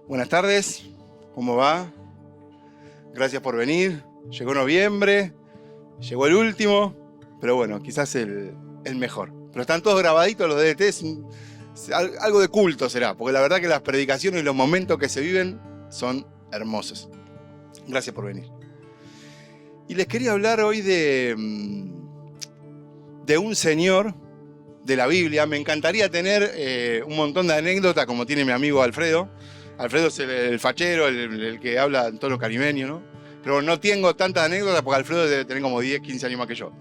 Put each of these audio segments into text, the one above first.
Buenas tardes, ¿cómo va? Gracias por venir. Llegó noviembre, llegó el último, pero bueno, quizás el mejor. Pero están todos grabaditos los DDT, algo de culto será, porque la verdad que las predicaciones y los momentos que se viven son hermosos. Gracias por venir. Y les quería hablar hoy de un señor de la Biblia. Me encantaría tener un montón de anécdotas como tiene mi amigo Alfredo. Alfredo es el fachero, el que habla en tono caribeño, ¿no? Pero no tengo tantas anécdotas porque Alfredo debe tener como 10, 15 años más que yo.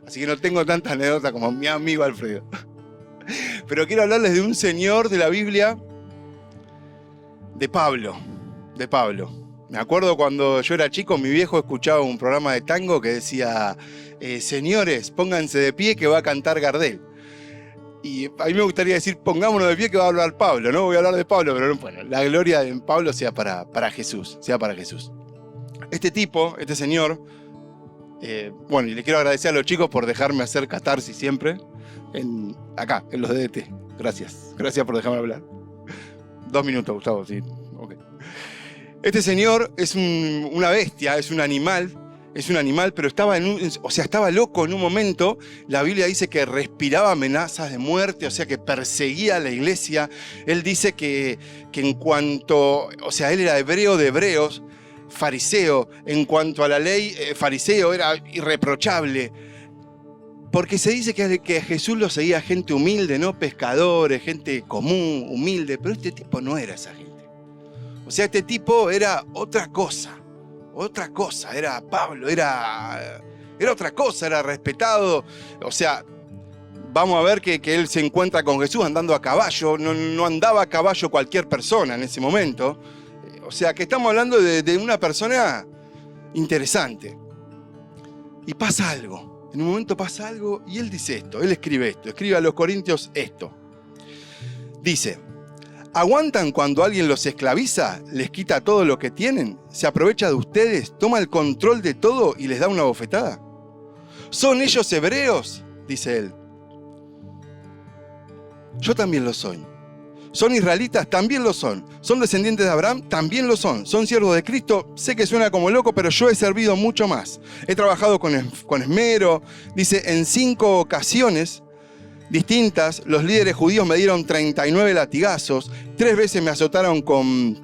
Así que no tengo tantas anécdotas como mi amigo Alfredo. Pero quiero hablarles de un señor de la Biblia, de Pablo. Me acuerdo cuando yo era chico, mi viejo escuchaba un programa de tango que decía señores, pónganse de pie que va a cantar Gardel. Y a mí me gustaría decir, pongámonos de pie que va a hablar Pablo, ¿no? Voy a hablar de Pablo, pero bueno, la gloria de Pablo sea para Jesús, sea para Jesús. Este señor, bueno, y le quiero agradecer a los chicos por dejarme hacer catarsis siempre, acá, en los DDT. Gracias por dejarme hablar. 2 minutos, Gustavo, sí. Okay. Este señor es una bestia, es un animal, pero estaba estaba loco en un momento. La Biblia dice que respiraba amenazas de muerte, o sea, que perseguía a la iglesia. Él dice que en cuanto, él era hebreo de hebreos, fariseo. En cuanto a la ley, fariseo era irreprochable. Porque se dice que a Jesús lo seguía gente humilde, ¿no? Pescadores, gente común, humilde. Pero este tipo no era esa gente. O sea, este tipo era otra cosa, era Pablo, era otra cosa, era respetado. O sea, vamos a ver que él se encuentra con Jesús andando a caballo, no andaba a caballo cualquier persona en ese momento. O sea, que estamos hablando de una persona interesante. Y pasa algo, en un momento pasa algo y él dice esto, él escribe a los Corintios esto. Dice: ¿aguantan cuando alguien los esclaviza, les quita todo lo que tienen, se aprovecha de ustedes, toma el control de todo y les da una bofetada? ¿Son ellos hebreos?, dice él. Yo también lo soy. ¿Son israelitas? También lo son. ¿Son descendientes de Abraham? También lo son. ¿Son siervos de Cristo? Sé que suena como loco, pero yo he servido mucho más. He trabajado con esmero. Dice, en 5 ocasiones distintas, los líderes judíos me dieron 39 latigazos, 3 veces me azotaron con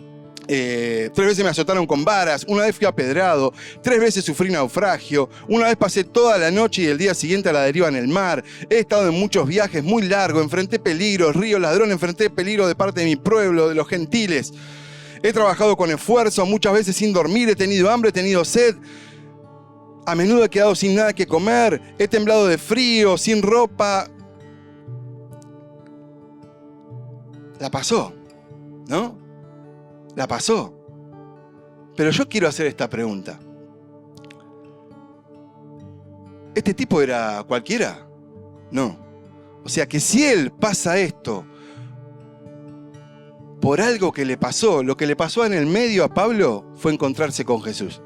varas, una vez fui apedreado, 3 veces sufrí naufragio, una vez pasé toda la noche y el día siguiente a la deriva en el mar. He estado en muchos viajes muy largos, enfrenté peligros, río ladrón, enfrenté peligros de parte de mi pueblo, de los gentiles. He trabajado con esfuerzo, muchas veces sin dormir, he tenido hambre, he tenido sed. A menudo he quedado sin nada que comer, he temblado de frío, sin ropa. La pasó, ¿no? La pasó. Pero yo quiero hacer esta pregunta. ¿Este tipo era cualquiera? No. O sea que si él pasa esto por algo que le pasó, lo que le pasó en el medio a Pablo fue encontrarse con Jesús.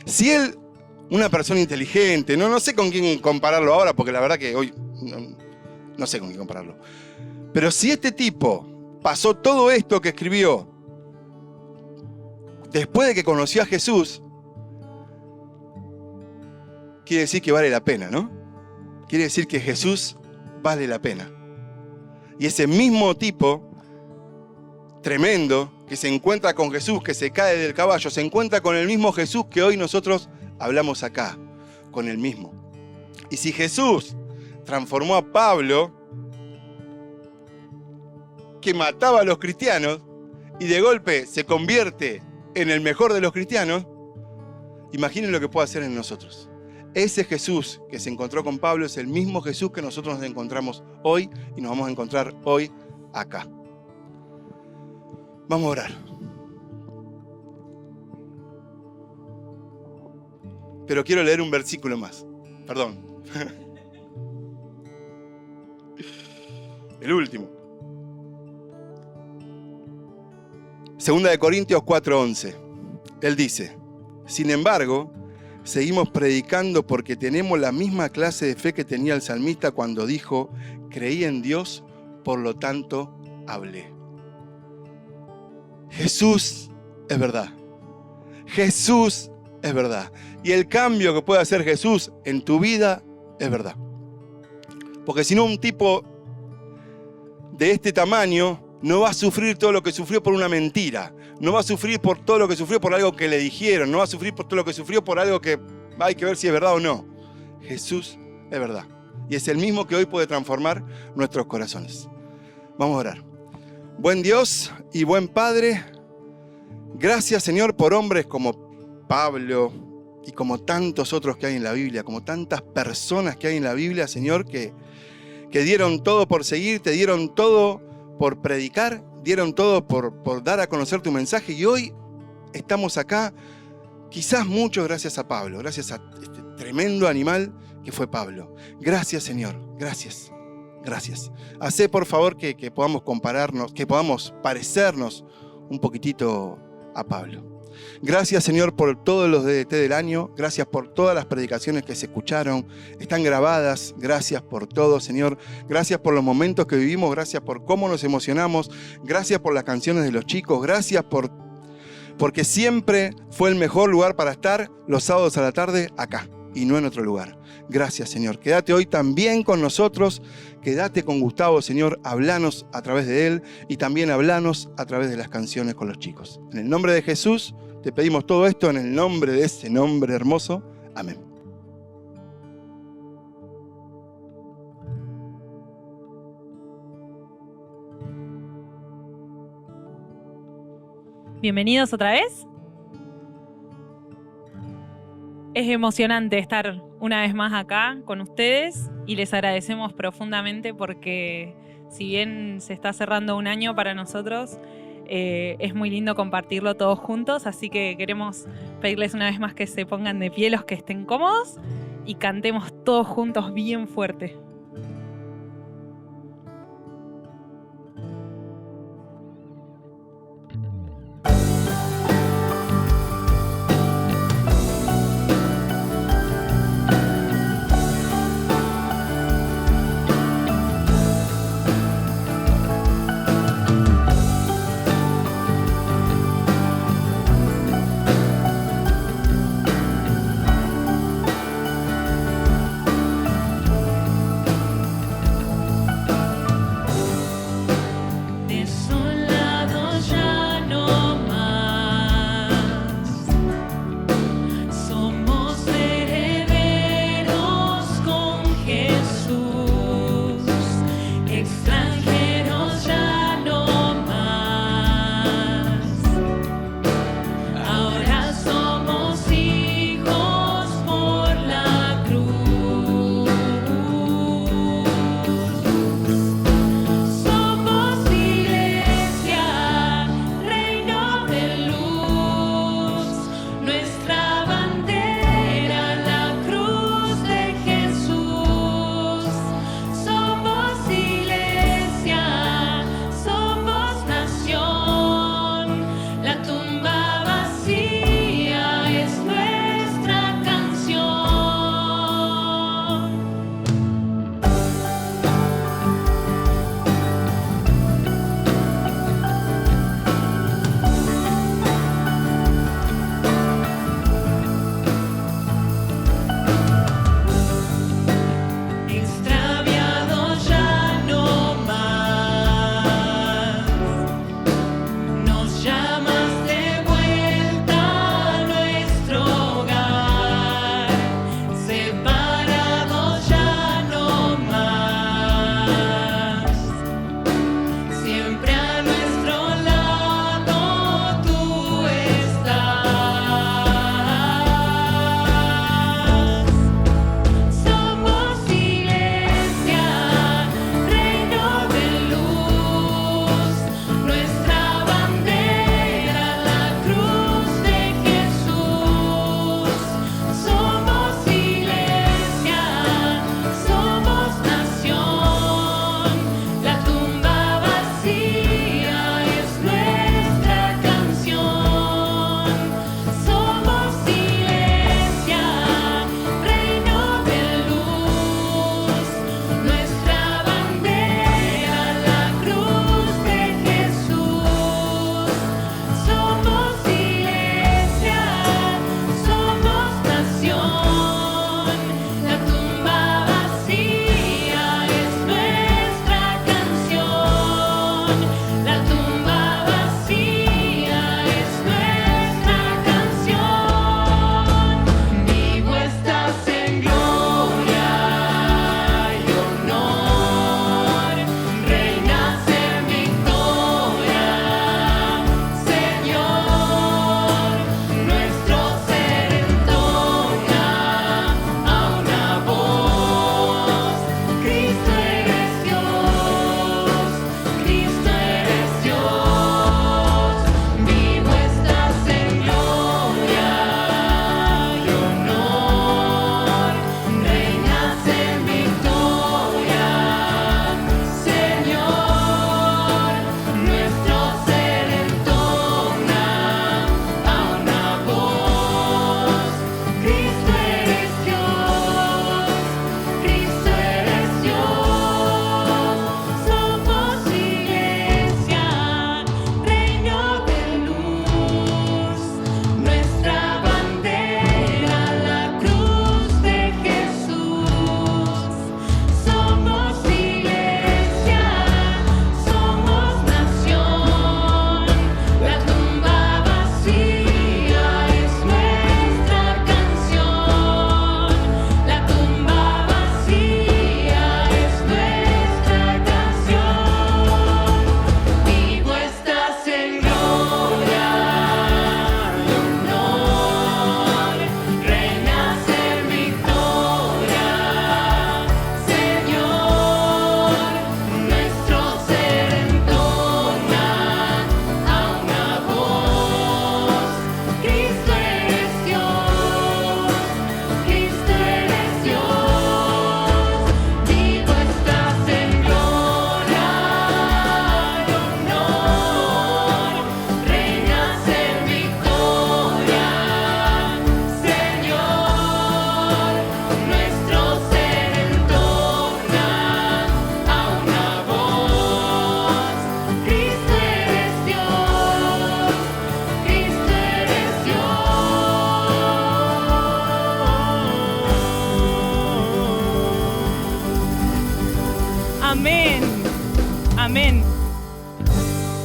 Si él, una persona inteligente, no sé con quién compararlo ahora, porque la verdad que hoy no sé con quién compararlo. Pero si este tipo pasó todo esto que escribió después de que conoció a Jesús, quiere decir que vale la pena, ¿no? Quiere decir que Jesús vale la pena. Y ese mismo tipo tremendo que se encuentra con Jesús, que se cae del caballo, se encuentra con el mismo Jesús que hoy nosotros hablamos acá, con el mismo. Y si Jesús transformó a Pablo, que mataba a los cristianos y de golpe se convierte en el mejor de los cristianos, imaginen lo que puede hacer en nosotros. Ese Jesús que se encontró con Pablo es el mismo Jesús que nosotros nos encontramos hoy y nos vamos a encontrar hoy acá. Vamos a orar. Pero quiero leer un versículo más. Perdón. El último. 2 Corintios 4:11. Él dice: sin embargo, seguimos predicando porque tenemos la misma clase de fe que tenía el salmista cuando dijo: creí en Dios, por lo tanto hablé. Jesús es verdad. Jesús es verdad. Y el cambio que puede hacer Jesús en tu vida es verdad. Porque si no, un tipo de este tamaño no va a sufrir todo lo que sufrió por una mentira. No va a sufrir por todo lo que sufrió por algo que le dijeron. No va a sufrir por todo lo que sufrió por algo que hay que ver si es verdad o no. Jesús es verdad. Y es el mismo que hoy puede transformar nuestros corazones. Vamos a orar. Buen Dios y buen Padre, gracias, Señor, por hombres como Pablo y como tantos otros que hay en la Biblia, como tantas personas que hay en la Biblia, Señor, que dieron todo por seguirte, dieron todo por predicar, dieron todo por dar a conocer tu mensaje, y hoy estamos acá, quizás mucho gracias a Pablo, gracias a este tremendo animal que fue Pablo. Gracias, Señor, gracias. Gracias. Hacé por favor que podamos compararnos, que podamos parecernos un poquitito a Pablo. Gracias, Señor, por todos los DDT del año. Gracias por todas las predicaciones que se escucharon. Están grabadas. Gracias por todo, Señor. Gracias por los momentos que vivimos. Gracias por cómo nos emocionamos. Gracias por las canciones de los chicos. Gracias porque siempre fue el mejor lugar para estar los sábados a la tarde acá y no en otro lugar. Gracias, Señor. Quédate hoy también con nosotros. Quédate con Gustavo, Señor. Hablanos a través de él y también hablanos a través de las canciones con los chicos. En el nombre de Jesús te pedimos todo esto, en el nombre de ese nombre hermoso. Amén. Bienvenidos otra vez. Es emocionante estar una vez más acá con ustedes y les agradecemos profundamente porque si bien se está cerrando un año para nosotros, es muy lindo compartirlo todos juntos, así que queremos pedirles una vez más que se pongan de pie los que estén cómodos y cantemos todos juntos bien fuerte.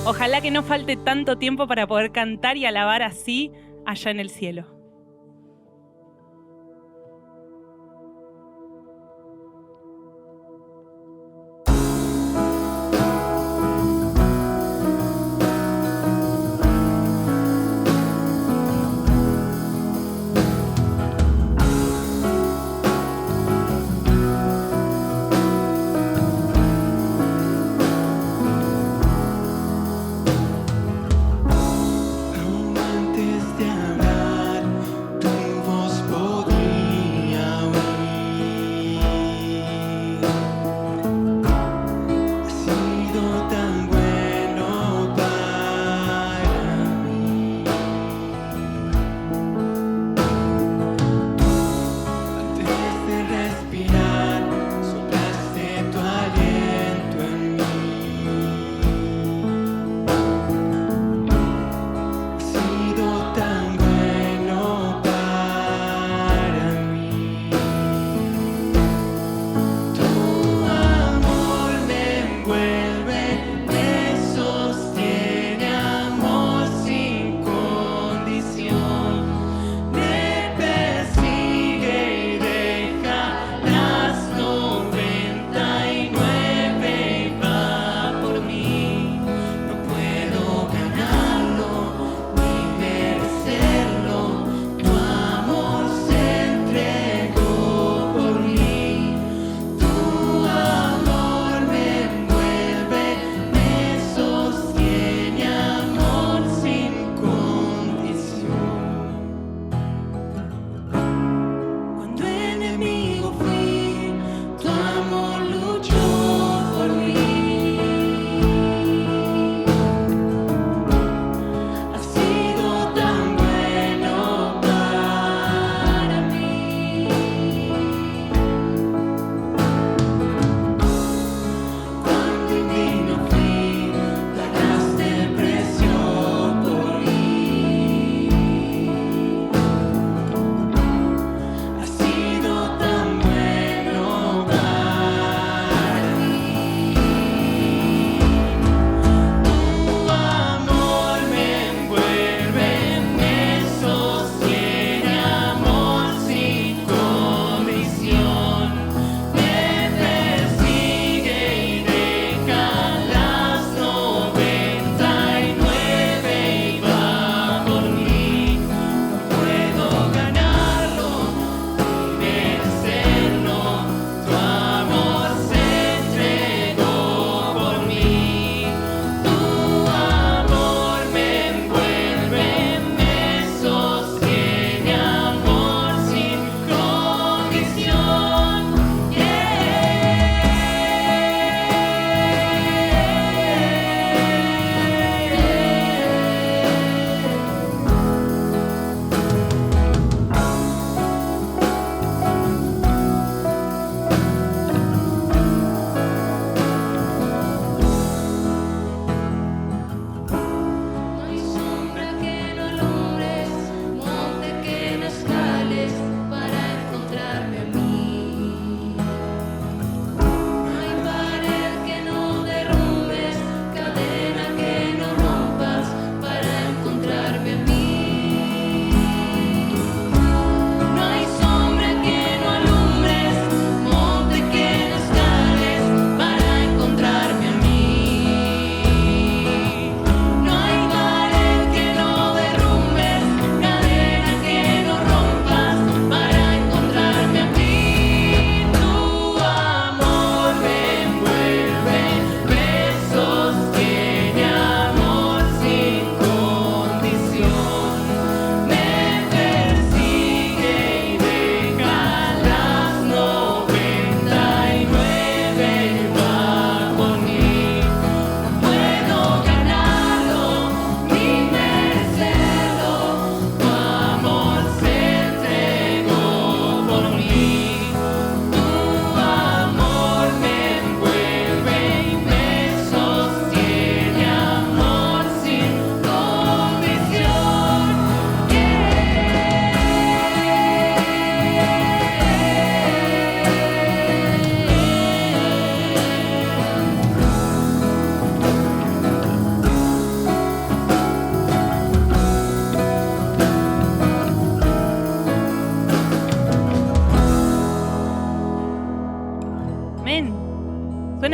Ojalá que no falte tanto tiempo para poder cantar y alabar así allá en el cielo. Antes de hablar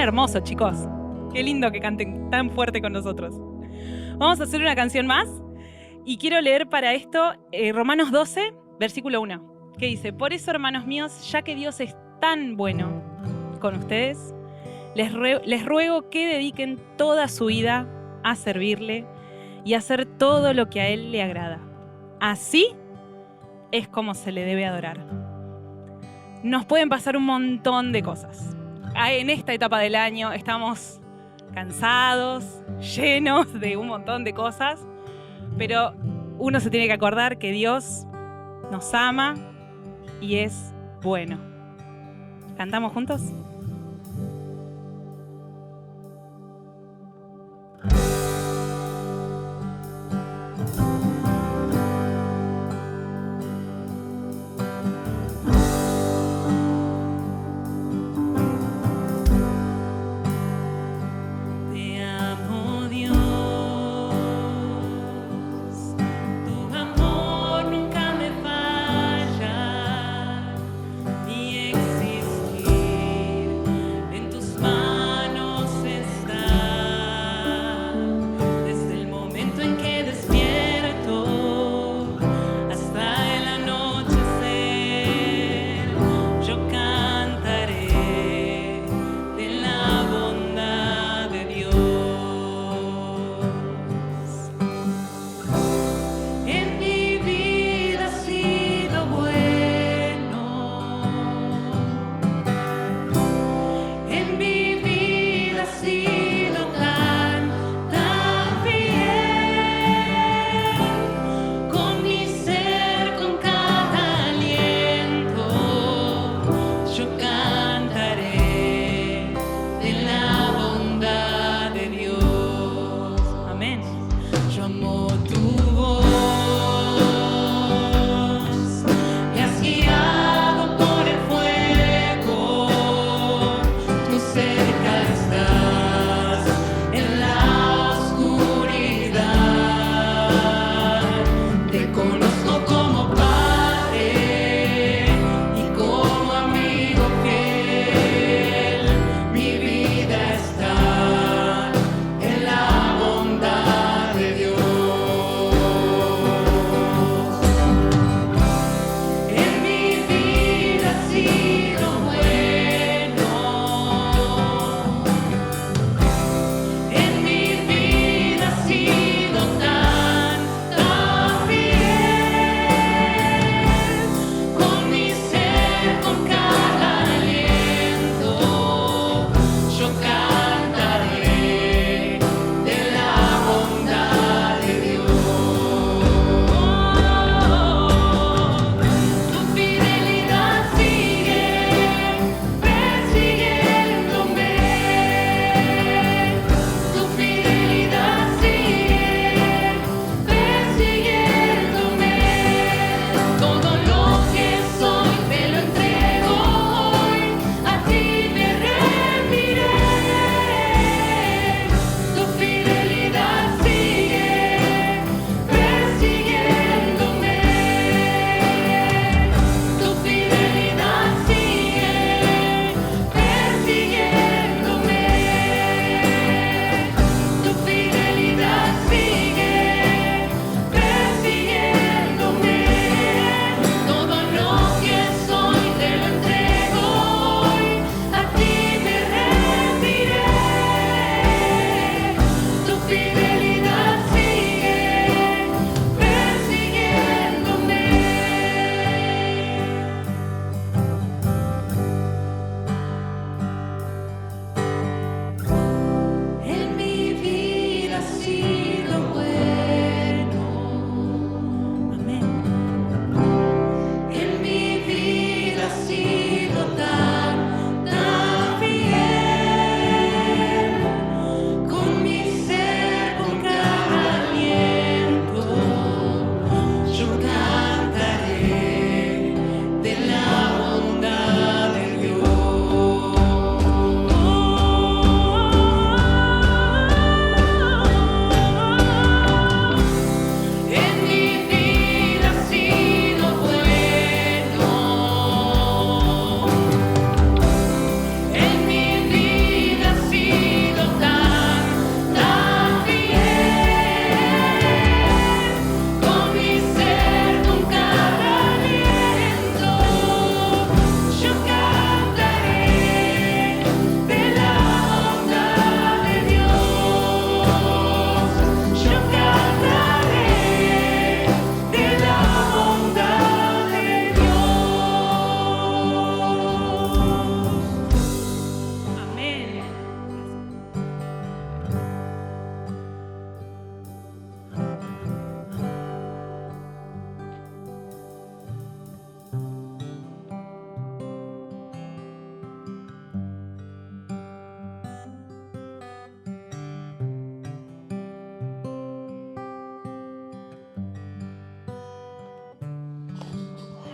hermoso, chicos. Qué lindo que canten tan fuerte con nosotros. Vamos a hacer una canción más y quiero leer para esto Romanos 12, versículo 1, que dice: por eso, hermanos míos, ya que Dios es tan bueno con ustedes, les ruego que dediquen toda su vida a servirle y a hacer todo lo que a Él le agrada. Así es como se le debe adorar. Nos pueden pasar un montón de cosas. En esta etapa del año estamos cansados, llenos de un montón de cosas, pero uno se tiene que acordar que Dios nos ama y es bueno. ¿Cantamos juntos? Existir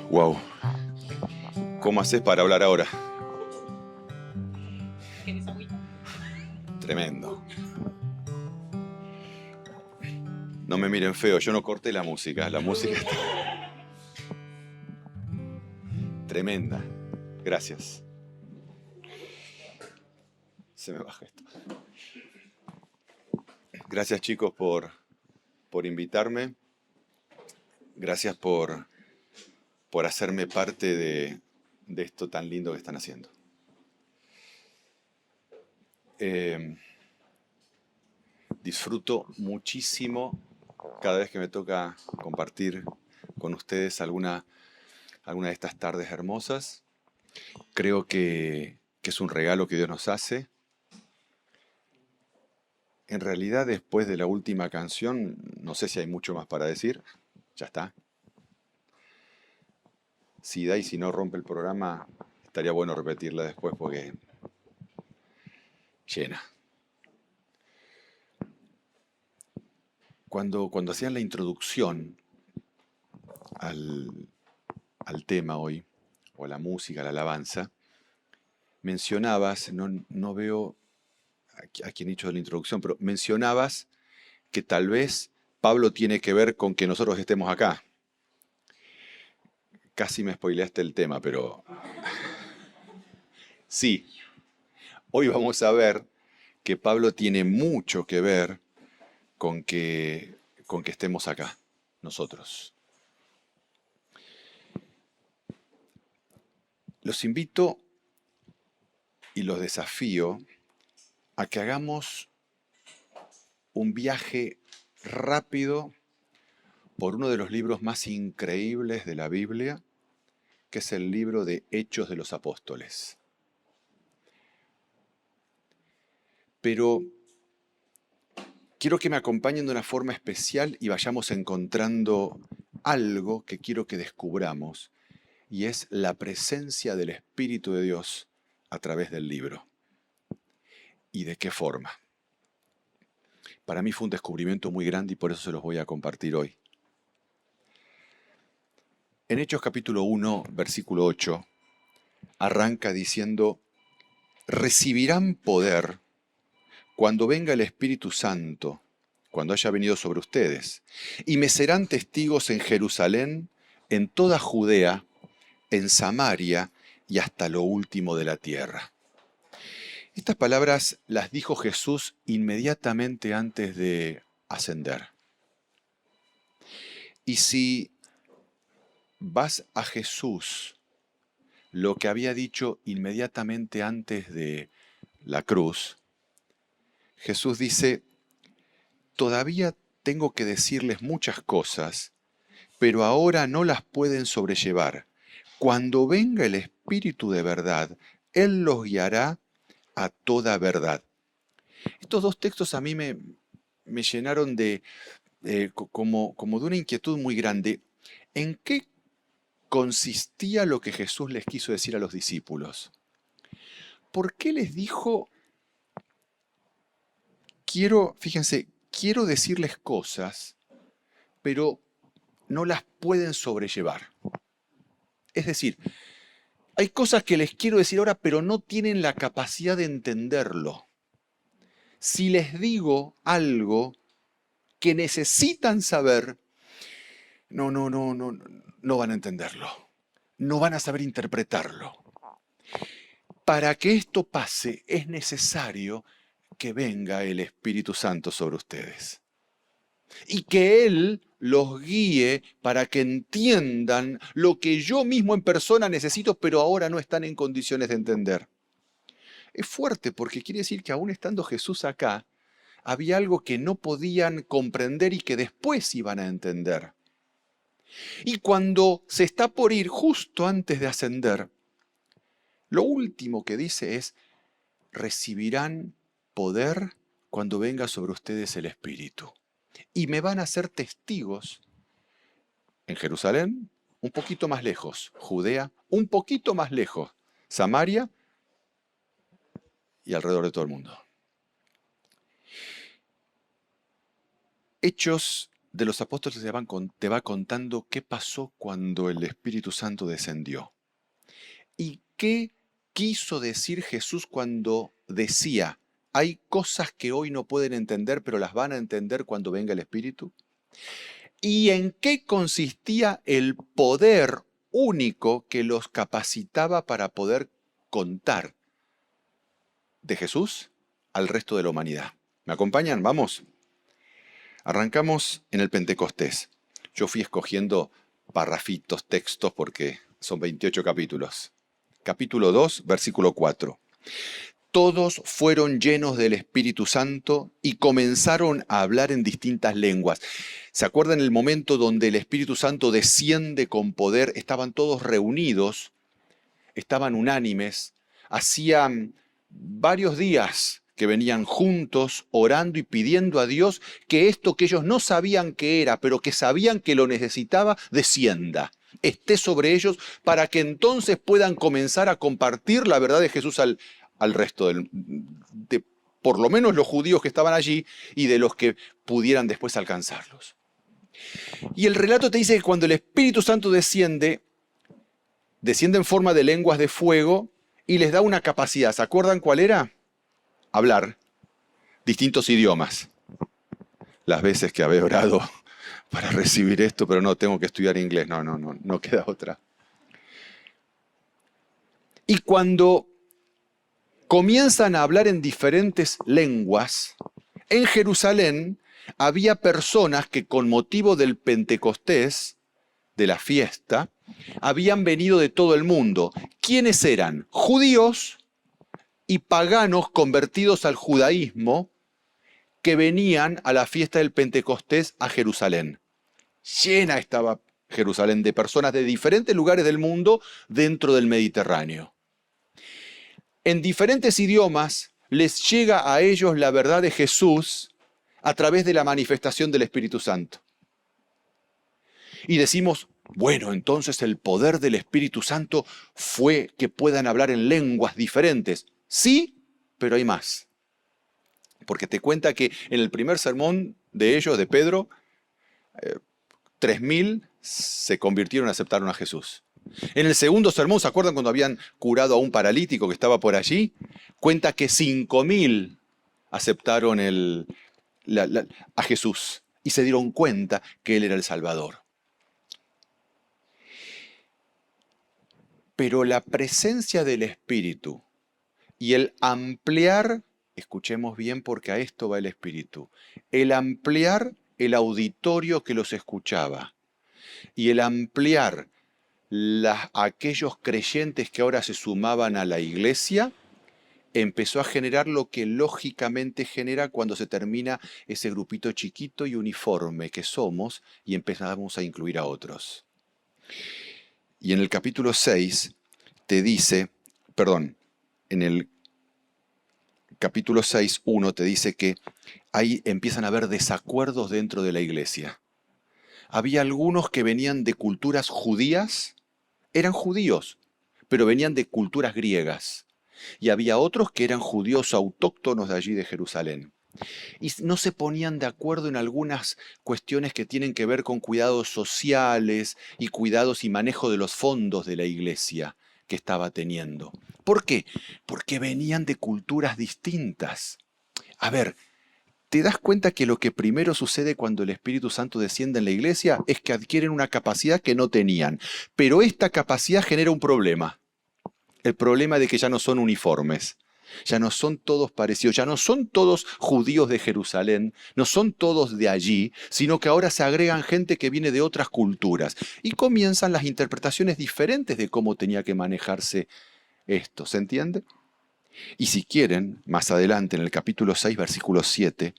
Wow. ¿Cómo haces para hablar ahora? ¿Querés agüita? Tremendo. No me miren feo, yo no corté la música. La música está tremenda. Gracias. Se me baja esto. Gracias, chicos, por invitarme. Gracias por hacerme parte de esto tan lindo que están haciendo. Disfruto muchísimo cada vez que me toca compartir con ustedes alguna de estas tardes hermosas. Creo que es un regalo que Dios nos hace. En realidad, después de la última canción, no sé si hay mucho más para decir. Ya está. Si da y si no rompe el programa, estaría bueno repetirla después porque llena. Cuando hacían la introducción al tema hoy, o a la música, a la alabanza, mencionabas, no veo a quién he hecho la introducción, pero mencionabas que tal vez Pablo tiene que ver con que nosotros estemos acá. Casi me spoileaste el tema, pero sí. Hoy vamos a ver que Pablo tiene mucho que ver con que estemos acá, nosotros. Los invito y los desafío a que hagamos un viaje rápido por uno de los libros más increíbles de la Biblia, que es el libro de Hechos de los Apóstoles. Pero quiero que me acompañen de una forma especial y vayamos encontrando algo que quiero que descubramos, y es la presencia del Espíritu de Dios a través del libro. ¿Y de qué forma? Para mí fue un descubrimiento muy grande y por eso se los voy a compartir hoy. En Hechos capítulo 1, versículo 8, arranca diciendo: recibirán poder cuando venga el Espíritu Santo, cuando haya venido sobre ustedes, y me serán testigos en Jerusalén, en toda Judea, en Samaria y hasta lo último de la tierra. Estas palabras las dijo Jesús inmediatamente antes de ascender. Y si vas a Jesús, lo que había dicho inmediatamente antes de la cruz, Jesús dice: todavía tengo que decirles muchas cosas, pero ahora no las pueden sobrellevar. Cuando venga el Espíritu de verdad, Él los guiará a toda verdad. Estos dos textos a mí me llenaron como de una inquietud muy grande. ¿En qué consistía lo que Jesús les quiso decir a los discípulos? ¿Por qué les dijo: quiero decirles cosas, pero no las pueden sobrellevar? Es decir, hay cosas que les quiero decir ahora, pero no tienen la capacidad de entenderlo. Si les digo algo que necesitan saber, no van a entenderlo. No van a saber interpretarlo. Para que esto pase, es necesario que venga el Espíritu Santo sobre ustedes. Y que Él los guíe para que entiendan lo que yo mismo en persona necesito, pero ahora no están en condiciones de entender. Es fuerte porque quiere decir que aún estando Jesús acá, había algo que no podían comprender y que después iban a entender. Y cuando se está por ir, justo antes de ascender, lo último que dice es: recibirán poder cuando venga sobre ustedes el Espíritu. Y me van a ser testigos en Jerusalén, un poquito más lejos, Judea, un poquito más lejos, Samaria y alrededor de todo el mundo. Hechos de los Apóstoles te va contando qué pasó cuando el Espíritu Santo descendió. ¿Y qué quiso decir Jesús cuando decía, hay cosas que hoy no pueden entender, pero las van a entender cuando venga el Espíritu? ¿Y en qué consistía el poder único que los capacitaba para poder contar de Jesús al resto de la humanidad? ¿Me acompañan? Vamos. Arrancamos en el Pentecostés. Yo fui escogiendo parrafitos, textos, porque son 28 capítulos. Capítulo 2, versículo 4. Todos fueron llenos del Espíritu Santo y comenzaron a hablar en distintas lenguas. ¿Se acuerdan el momento donde el Espíritu Santo desciende con poder? Estaban todos reunidos, estaban unánimes, hacían varios días que venían juntos orando y pidiendo a Dios que esto que ellos no sabían qué era, pero que sabían que lo necesitaba, descienda, esté sobre ellos, para que entonces puedan comenzar a compartir la verdad de Jesús al resto de por lo menos los judíos que estaban allí y de los que pudieran después alcanzarlos. Y el relato te dice que cuando el Espíritu Santo desciende en forma de lenguas de fuego y les da una capacidad. ¿Se acuerdan cuál era? Hablar distintos idiomas. Las veces que había orado para recibir esto, pero no, tengo que estudiar inglés. No queda otra. Y cuando comienzan a hablar en diferentes lenguas, en Jerusalén había personas que con motivo del Pentecostés, de la fiesta, habían venido de todo el mundo. ¿Quiénes eran? Judíos y paganos convertidos al judaísmo que venían a la fiesta del Pentecostés a Jerusalén. Llena estaba Jerusalén de personas de diferentes lugares del mundo dentro del Mediterráneo. En diferentes idiomas les llega a ellos la verdad de Jesús a través de la manifestación del Espíritu Santo. Y decimos, bueno, entonces el poder del Espíritu Santo fue que puedan hablar en lenguas diferentes. Sí, pero hay más. Porque te cuenta que en el primer sermón de ellos, de Pedro, 3.000 se convirtieron y aceptaron a Jesús. En el segundo sermón, ¿se acuerdan cuando habían curado a un paralítico que estaba por allí? Cuenta que 5.000 aceptaron a Jesús y se dieron cuenta que Él era el Salvador. Pero la presencia del Espíritu y el ampliar, escuchemos bien porque a esto va el Espíritu, el ampliar el auditorio que los escuchaba y el ampliar aquellos creyentes que ahora se sumaban a la iglesia, empezó a generar lo que lógicamente genera cuando se termina ese grupito chiquito y uniforme que somos y empezamos a incluir a otros. Y en el capítulo 6 te dice, en el capítulo 6:1 te dice que ahí empiezan a haber desacuerdos dentro de la iglesia. Había algunos que venían de culturas judías, eran judíos, pero venían de culturas griegas. Y había otros que eran judíos autóctonos de allí de Jerusalén. Y no se ponían de acuerdo en algunas cuestiones que tienen que ver con cuidados sociales y cuidados y manejo de los fondos de la iglesia que estaba teniendo. ¿Por qué? Porque venían de culturas distintas. A ver, ¿te das cuenta que lo que primero sucede cuando el Espíritu Santo desciende en la iglesia es que adquieren una capacidad que no tenían? Pero esta capacidad genera un problema. El problema de que ya no son uniformes. Ya no son todos parecidos, ya no son todos judíos de Jerusalén, no son todos de allí, sino que ahora se agregan gente que viene de otras culturas. Y comienzan las interpretaciones diferentes de cómo tenía que manejarse esto, ¿se entiende? Y si quieren, más adelante en el capítulo 6, versículo 7,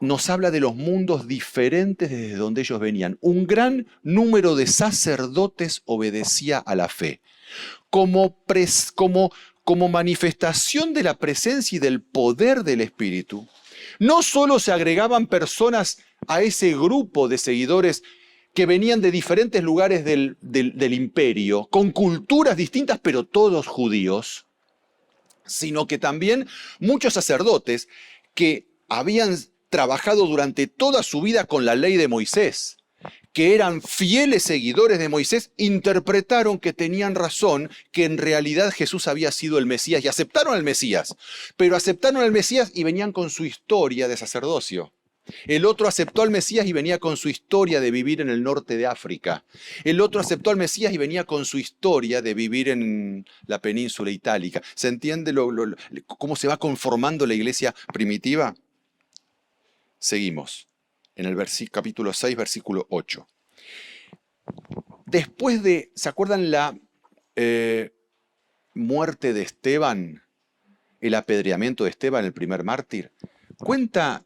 nos habla de los mundos diferentes desde donde ellos venían. Un gran número de sacerdotes obedecía a la fe. Como manifestación de la presencia y del poder del Espíritu, no solo se agregaban personas a ese grupo de seguidores que venían de diferentes lugares del imperio, con culturas distintas, pero todos judíos, sino que también muchos sacerdotes que habían trabajado durante toda su vida con la ley de Moisés, que eran fieles seguidores de Moisés, interpretaron que tenían razón, que en realidad Jesús había sido el Mesías y aceptaron al Mesías. Pero aceptaron al Mesías y venían con su historia de sacerdocio. El otro aceptó al Mesías y venía con su historia de vivir en el norte de África. El otro aceptó al Mesías y venía con su historia de vivir en la península itálica. ¿Se entiende cómo se va conformando la iglesia primitiva? Seguimos en el capítulo 6, versículo 8. Después de, ¿se acuerdan la muerte de Esteban? El apedreamiento de Esteban, el primer mártir. Cuenta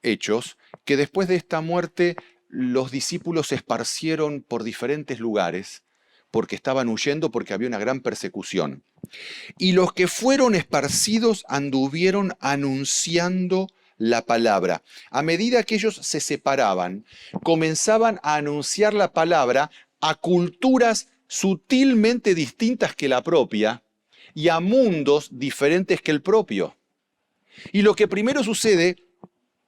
Hechos que después de esta muerte los discípulos se esparcieron por diferentes lugares porque estaban huyendo, porque había una gran persecución. Y los que fueron esparcidos anduvieron anunciando la palabra. A medida que ellos se separaban, comenzaban a anunciar la palabra a culturas sutilmente distintas que la propia y a mundos diferentes que el propio. Y lo que primero sucede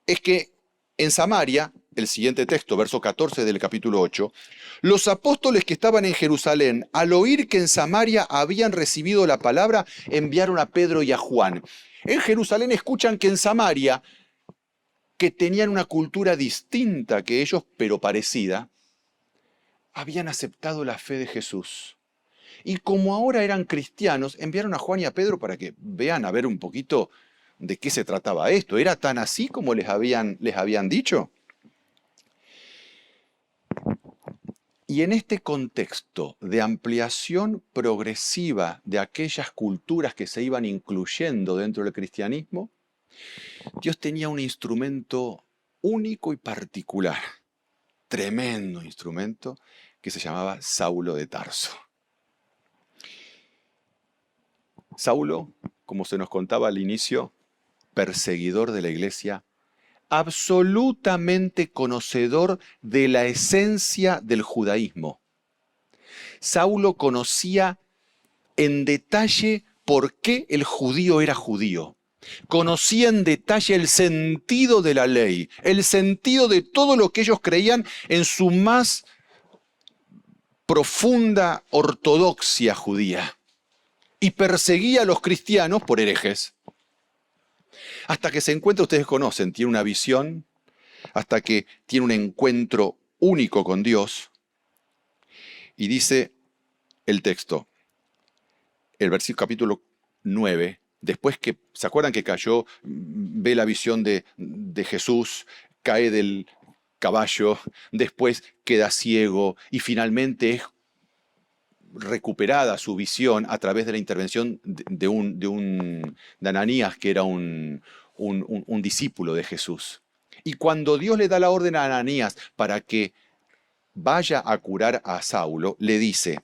es que en Samaria, el siguiente texto, verso 14 del capítulo 8, los apóstoles que estaban en Jerusalén, al oír que en Samaria habían recibido la palabra, enviaron a Pedro y a Juan. En Jerusalén escuchan que en Samaria, que tenían una cultura distinta que ellos, pero parecida, habían aceptado la fe de Jesús. Y como ahora eran cristianos, enviaron a Juan y a Pedro para que vean a ver un poquito de qué se trataba esto. ¿Era tan así como les habían dicho? Y en este contexto de ampliación progresiva de aquellas culturas que se iban incluyendo dentro del cristianismo, Dios tenía un instrumento único y particular, tremendo instrumento, que se llamaba Saulo de Tarso. Saulo, como se nos contaba al inicio, perseguidor de la iglesia, absolutamente conocedor de la esencia del judaísmo. Saulo conocía en detalle por qué el judío era judío. Conocía en detalle el sentido de la ley, el sentido de todo lo que ellos creían en su más profunda ortodoxia judía. Y perseguía a los cristianos por herejes. Hasta que se encuentra, ustedes conocen, tiene una visión, hasta que tiene un encuentro único con Dios. Y dice el texto, el versículo capítulo 9, después que, ¿se acuerdan que cayó, ve la visión de Jesús, cae del caballo, después queda ciego y finalmente es recuperada su visión a través de la intervención de Ananías, que era un discípulo de Jesús? Y cuando Dios le da la orden a Ananías para que vaya a curar a Saulo, le dice: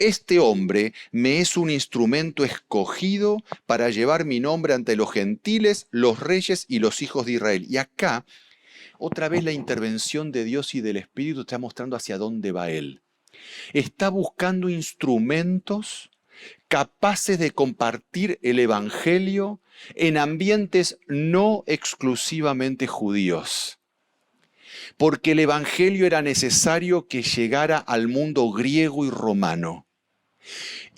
este hombre me es un instrumento escogido para llevar mi nombre ante los gentiles, los reyes y los hijos de Israel. Y acá, otra vez la intervención de Dios y del Espíritu está mostrando hacia dónde va él. Está buscando instrumentos capaces de compartir el Evangelio en ambientes no exclusivamente judíos. Porque el Evangelio era necesario que llegara al mundo griego y romano.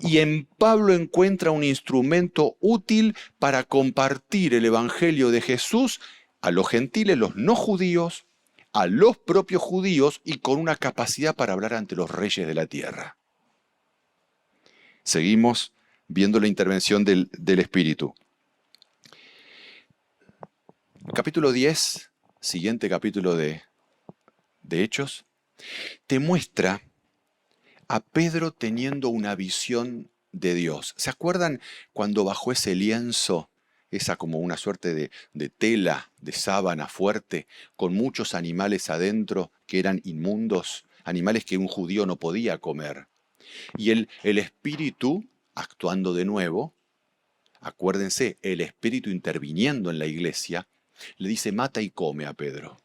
Y en Pablo encuentra un instrumento útil para compartir el Evangelio de Jesús a los gentiles, los no judíos, a los propios judíos y con una capacidad para hablar ante los reyes de la tierra. Seguimos viendo la intervención del Espíritu. Capítulo 10, siguiente capítulo de Hechos, te muestra a Pedro teniendo una visión de Dios. ¿Se acuerdan cuando bajó ese lienzo, esa como una suerte de tela, de sábana fuerte, con muchos animales adentro que eran inmundos, animales que un judío no podía comer? Y el Espíritu, actuando de nuevo, acuérdense, el Espíritu interviniendo en la iglesia, le dice: mata y come a Pedro.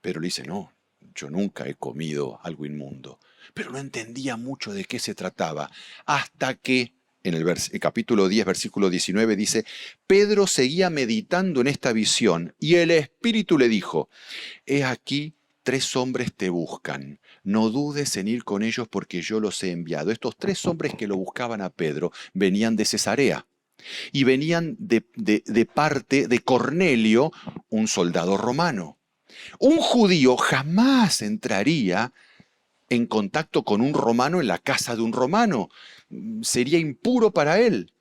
Pedro le dice: no, yo nunca he comido algo inmundo. Pero no entendía mucho de qué se trataba, hasta que en el capítulo 10, versículo 19, dice: Pedro seguía meditando en esta visión y el Espíritu le dijo: he aquí 3 hombres te buscan, no dudes en ir con ellos porque yo los he enviado. Estos 3 hombres que lo buscaban a Pedro venían de Cesarea y venían de parte de Cornelio, un soldado romano. Un judío jamás entraría en contacto con un romano en la casa de un romano. Sería impuro para él.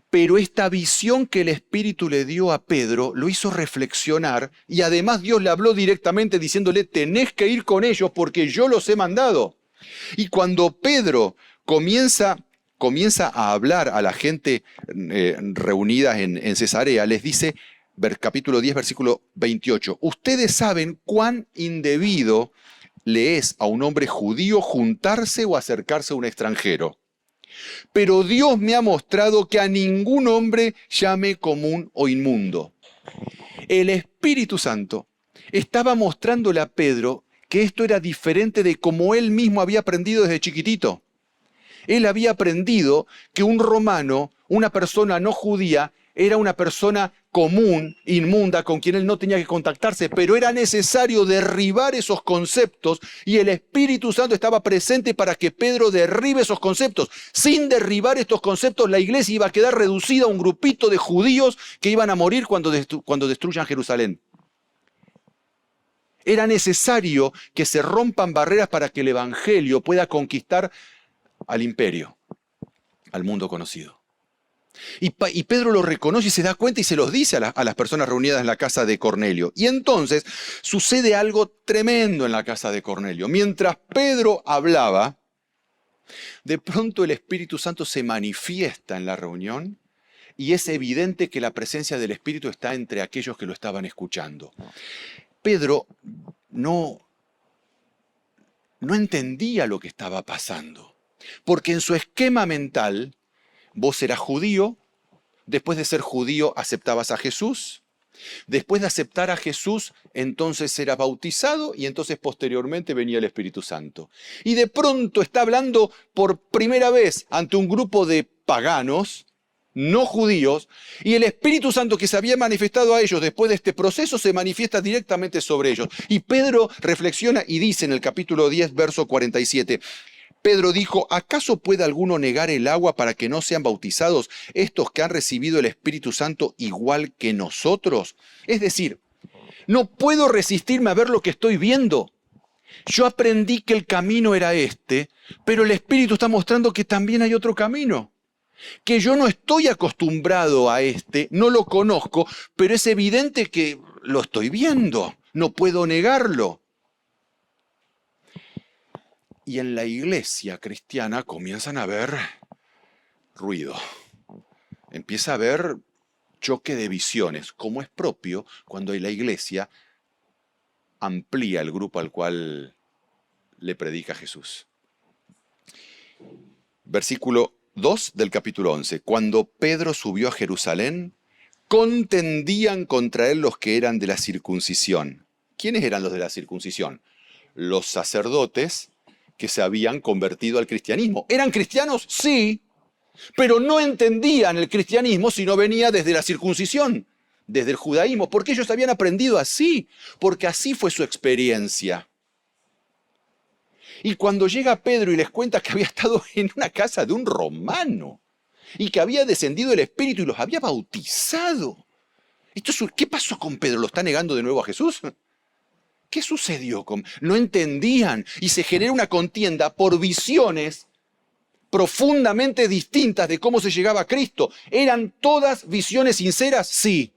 Pero esta visión que el Espíritu le dio a Pedro lo hizo reflexionar y además Dios le habló directamente diciéndole: tenés que ir con ellos porque yo los he mandado. Y cuando Pedro comienza a hablar a la gente reunida en Cesarea, les dice, capítulo 10, versículo 28, ustedes saben cuán indebido le es a un hombre judío juntarse o acercarse a un extranjero. Pero Dios me ha mostrado que a ningún hombre llame común o inmundo. El Espíritu Santo estaba mostrándole a Pedro que esto era diferente de como él mismo había aprendido desde chiquitito. Él había aprendido que un romano, una persona no judía, era una persona común, inmunda, con quien él no tenía que contactarse, pero era necesario derribar esos conceptos y el Espíritu Santo estaba presente para que Pedro derribe esos conceptos. Sin derribar estos conceptos, la iglesia iba a quedar reducida a un grupito de judíos que iban a morir cuando destruyan Jerusalén. Era necesario que se rompan barreras para que el Evangelio pueda conquistar al imperio, al mundo conocido. Y Pedro lo reconoce y se da cuenta y se los dice a las personas reunidas en la casa de Cornelio. Y entonces sucede algo tremendo en la casa de Cornelio. Mientras Pedro hablaba, de pronto el Espíritu Santo se manifiesta en la reunión y es evidente que la presencia del Espíritu está entre aquellos que lo estaban escuchando. Pedro no entendía lo que estaba pasando, porque en su esquema mental, vos eras judío, después de ser judío aceptabas a Jesús, después de aceptar a Jesús entonces eras bautizado y entonces posteriormente venía el Espíritu Santo. Y de pronto está hablando por primera vez ante un grupo de paganos, no judíos, y el Espíritu Santo que se había manifestado a ellos después de este proceso se manifiesta directamente sobre ellos. Y Pedro reflexiona y dice en el capítulo 10, verso 47, Pedro dijo: ¿acaso puede alguno negar el agua para que no sean bautizados estos que han recibido el Espíritu Santo igual que nosotros? Es decir, no puedo resistirme a ver lo que estoy viendo. Yo aprendí que el camino era este, pero el Espíritu está mostrando que también hay otro camino. Que yo no estoy acostumbrado a este, no lo conozco, pero es evidente que lo estoy viendo. No puedo negarlo. Y en la iglesia cristiana comienzan a haber ruido. Empieza a haber choque de visiones, como es propio cuando la iglesia amplía el grupo al cual le predica Jesús. Versículo 2 del capítulo 11. Cuando Pedro subió a Jerusalén, contendían contra él los que eran de la circuncisión. ¿Quiénes eran los de la circuncisión? Los sacerdotes que se habían convertido al cristianismo. ¿Eran cristianos? Sí, pero no entendían el cristianismo si no venía desde la circuncisión, desde el judaísmo, porque ellos habían aprendido así, porque así fue su experiencia. Y cuando llega Pedro y les cuenta que había estado en una casa de un romano y que había descendido el Espíritu y los había bautizado, ¿qué pasó con Pedro? ¿Lo está negando de nuevo a Jesús? ¿Qué sucedió? No entendían y se genera una contienda por visiones profundamente distintas de cómo se llegaba a Cristo. ¿Eran todas visiones sinceras? Sí.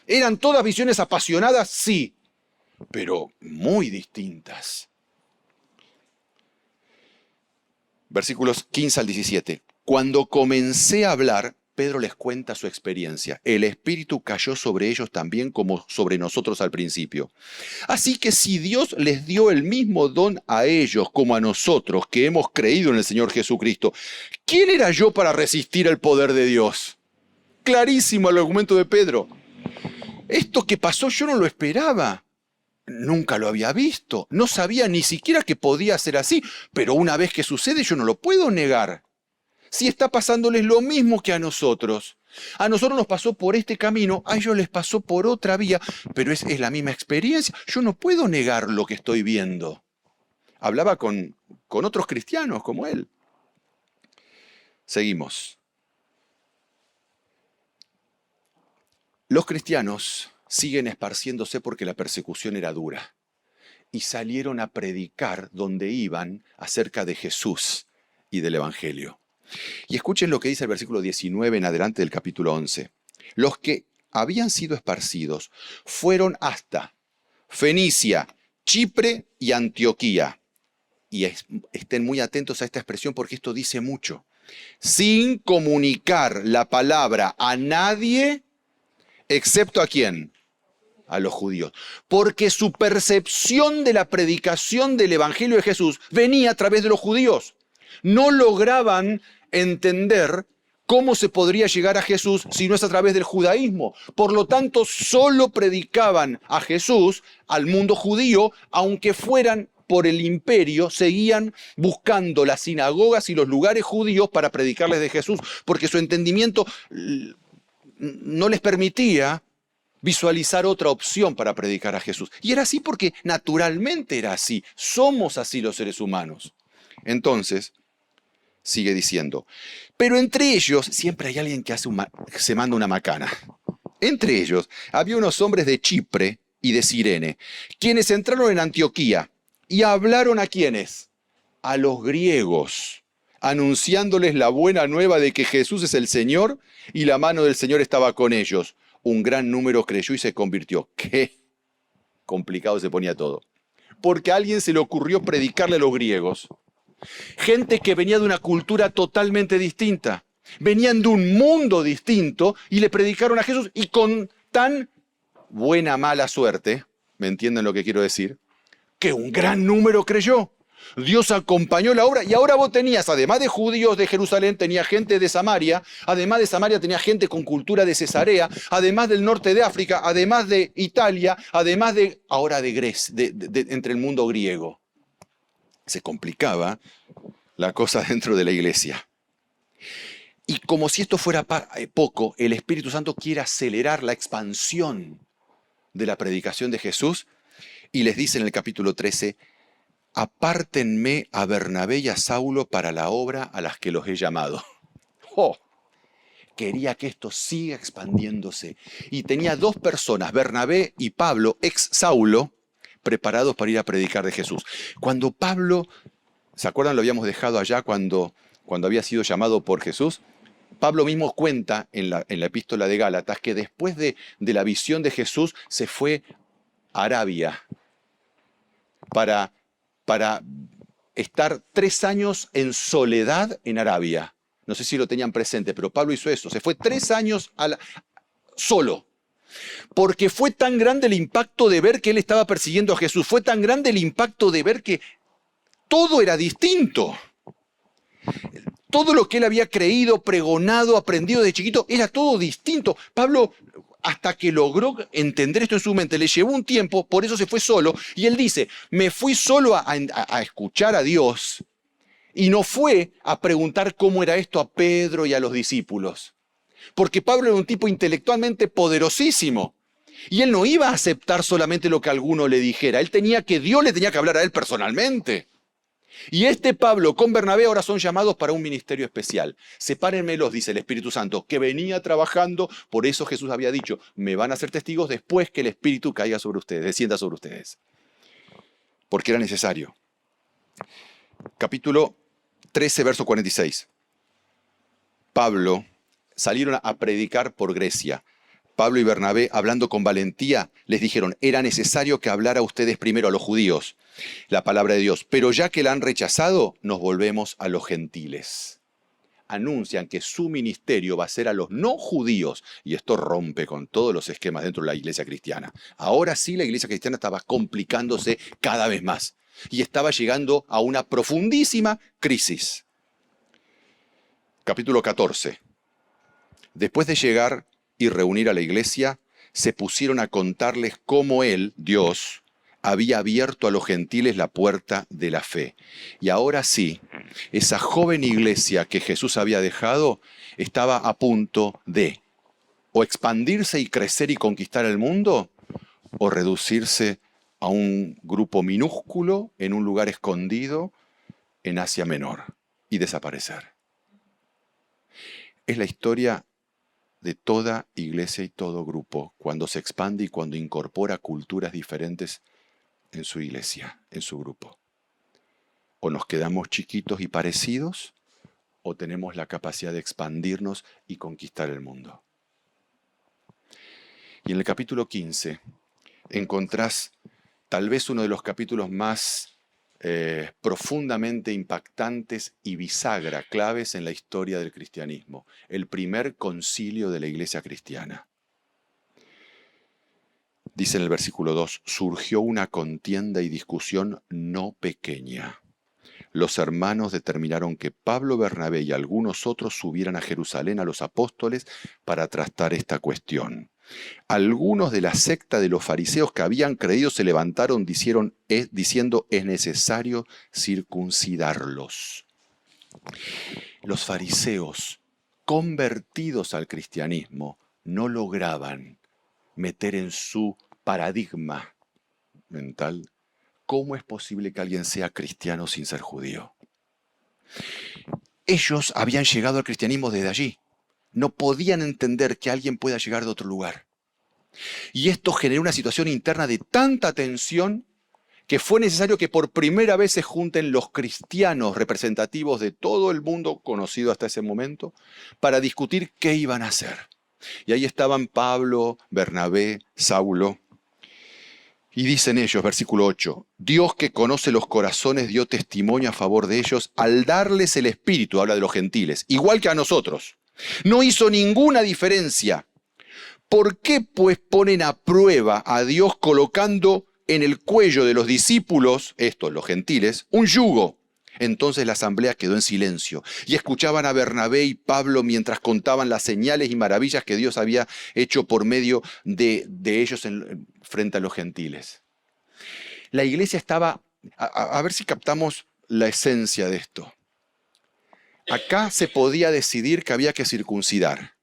¿Eran todas visiones apasionadas? Sí. Pero muy distintas. Versículos 15 al 17. Cuando comencé a hablar, Pedro les cuenta su experiencia. El Espíritu cayó sobre ellos también como sobre nosotros al principio. Así que si Dios les dio el mismo don a ellos como a nosotros que hemos creído en el Señor Jesucristo, ¿quién era yo para resistir el poder de Dios? Clarísimo el argumento de Pedro. Esto que pasó yo no lo esperaba. Nunca lo había visto. No sabía ni siquiera que podía ser así. Pero una vez que sucede yo no lo puedo negar. Si está pasándoles lo mismo que a nosotros. A nosotros nos pasó por este camino, a ellos les pasó por otra vía, pero es la misma experiencia. Yo no puedo negar lo que estoy viendo. Hablaba con otros cristianos como él. Seguimos. Los cristianos siguen esparciéndose porque la persecución era dura y salieron a predicar donde iban acerca de Jesús y del Evangelio. Y escuchen lo que dice el versículo 19 en adelante del capítulo 11. Los que habían sido esparcidos fueron hasta Fenicia, Chipre y Antioquía. Y estén muy atentos a esta expresión porque esto dice mucho. Sin comunicar la palabra a nadie, excepto ¿a quién? A los judíos. Porque su percepción de la predicación del Evangelio de Jesús venía a través de los judíos. No lograban entender cómo se podría llegar a Jesús si no es a través del judaísmo. Por lo tanto, solo predicaban a Jesús al mundo judío, aunque fueran por el imperio, seguían buscando las sinagogas y los lugares judíos para predicarles de Jesús, porque su entendimiento no les permitía visualizar otra opción para predicar a Jesús. Y era así porque naturalmente era así. Somos así los seres humanos. Entonces, sigue diciendo, pero entre ellos, siempre hay alguien que se manda una macana. Entre ellos había unos hombres de Chipre y de Cirene, quienes entraron en Antioquía y hablaron ¿a quiénes? A los griegos, anunciándoles la buena nueva de que Jesús es el Señor y la mano del Señor estaba con ellos. Un gran número creyó y se convirtió. ¡Qué complicado se ponía todo! Porque a alguien se le ocurrió predicarle a los griegos. Gente que venía de una cultura totalmente distinta. Venían de un mundo distinto y le predicaron a Jesús y con tan buena mala suerte, ¿me entienden lo que quiero decir? Que un gran número creyó. Dios acompañó la obra y ahora vos tenías, además de judíos de Jerusalén, tenía gente de Samaria, además de Samaria tenía gente con cultura de Cesarea, además del norte de África, además de Italia, además de, ahora de Grecia, entre el mundo griego. Se complicaba la cosa dentro de la iglesia. Y como si esto fuera poco, el Espíritu Santo quiere acelerar la expansión de la predicación de Jesús y les dice en el capítulo 13, apártenme a Bernabé y a Saulo para la obra a las que los he llamado. ¡Oh! Quería que esto siga expandiéndose. Y tenía dos personas, Bernabé y Pablo, ex Saulo, preparados para ir a predicar de Jesús. Cuando Pablo, ¿se acuerdan? Lo habíamos dejado allá cuando había sido llamado por Jesús. Pablo mismo cuenta en la epístola de Gálatas que después de la visión de Jesús se fue a Arabia para estar 3 años en soledad en Arabia. No sé si lo tenían presente, pero Pablo hizo eso. Se fue 3 años solo. Porque fue tan grande el impacto de ver que él estaba persiguiendo a Jesús. Fue tan grande el impacto de ver que todo era distinto. Todo lo que él había creído, pregonado, aprendido de chiquito, era todo distinto. Pablo, hasta que logró entender esto en su mente, le llevó un tiempo, por eso se fue solo. Y él dice, me fui solo a escuchar a Dios y no fue a preguntar cómo era esto a Pedro y a los discípulos. Porque Pablo era un tipo intelectualmente poderosísimo. Y él no iba a aceptar solamente lo que alguno le dijera. Dios le tenía que hablar a él personalmente. Y Pablo con Bernabé ahora son llamados para un ministerio especial. Sepárenmelos, dice el Espíritu Santo, que venía trabajando. Por eso Jesús había dicho, me van a ser testigos después que el Espíritu caiga sobre ustedes, descienda sobre ustedes. Porque era necesario. Capítulo 13, verso 46. Pablo salieron a predicar por Grecia. Pablo y Bernabé, hablando con valentía, les dijeron, era necesario que hablara a ustedes primero a los judíos la palabra de Dios, pero ya que la han rechazado, nos volvemos a los gentiles. Anuncian que su ministerio va a ser a los no judíos, y esto rompe con todos los esquemas dentro de la iglesia cristiana. Ahora sí la iglesia cristiana estaba complicándose cada vez más, y estaba llegando a una profundísima crisis. Capítulo 14. Después de llegar y reunir a la iglesia, se pusieron a contarles cómo él, Dios, había abierto a los gentiles la puerta de la fe. Y ahora sí, esa joven iglesia que Jesús había dejado estaba a punto de o expandirse y crecer y conquistar el mundo, o reducirse a un grupo minúsculo en un lugar escondido en Asia Menor y desaparecer. Es la historia de toda iglesia y todo grupo cuando se expande y cuando incorpora culturas diferentes en su iglesia, en su grupo. O nos quedamos chiquitos y parecidos, o tenemos la capacidad de expandirnos y conquistar el mundo. Y en el capítulo 15 encontrás tal vez uno de los capítulos más profundamente impactantes y bisagra, claves en la historia del cristianismo. El primer concilio de la iglesia cristiana. Dice en el versículo 2, surgió una contienda y discusión no pequeña. Los hermanos determinaron que Pablo, Bernabé y algunos otros subieran a Jerusalén a los apóstoles para tratar esta cuestión. Algunos de la secta de los fariseos que habían creído se levantaron diciendo es necesario circuncidarlos. Los fariseos, convertidos al cristianismo, no lograban meter en su paradigma mental cómo es posible que alguien sea cristiano sin ser judío. Ellos habían llegado al cristianismo desde allí. No podían entender que alguien pueda llegar de otro lugar. Y esto generó una situación interna de tanta tensión que fue necesario que por primera vez se junten los cristianos representativos de todo el mundo conocido hasta ese momento para discutir qué iban a hacer. Y ahí estaban Pablo, Bernabé, Saulo. Y dicen ellos, versículo 8, Dios que conoce los corazones dio testimonio a favor de ellos al darles el Espíritu, habla de los gentiles, igual que a nosotros. No hizo ninguna diferencia. ¿Por qué pues ponen a prueba a Dios colocando en el cuello de los discípulos, estos los gentiles, un yugo? Entonces la asamblea quedó en silencio y escuchaban a Bernabé y Pablo mientras contaban las señales y maravillas que Dios había hecho por medio de ellos frente a los gentiles. La iglesia estaba, a ver si captamos la esencia de esto. Acá se podía decidir que había que circuncidar.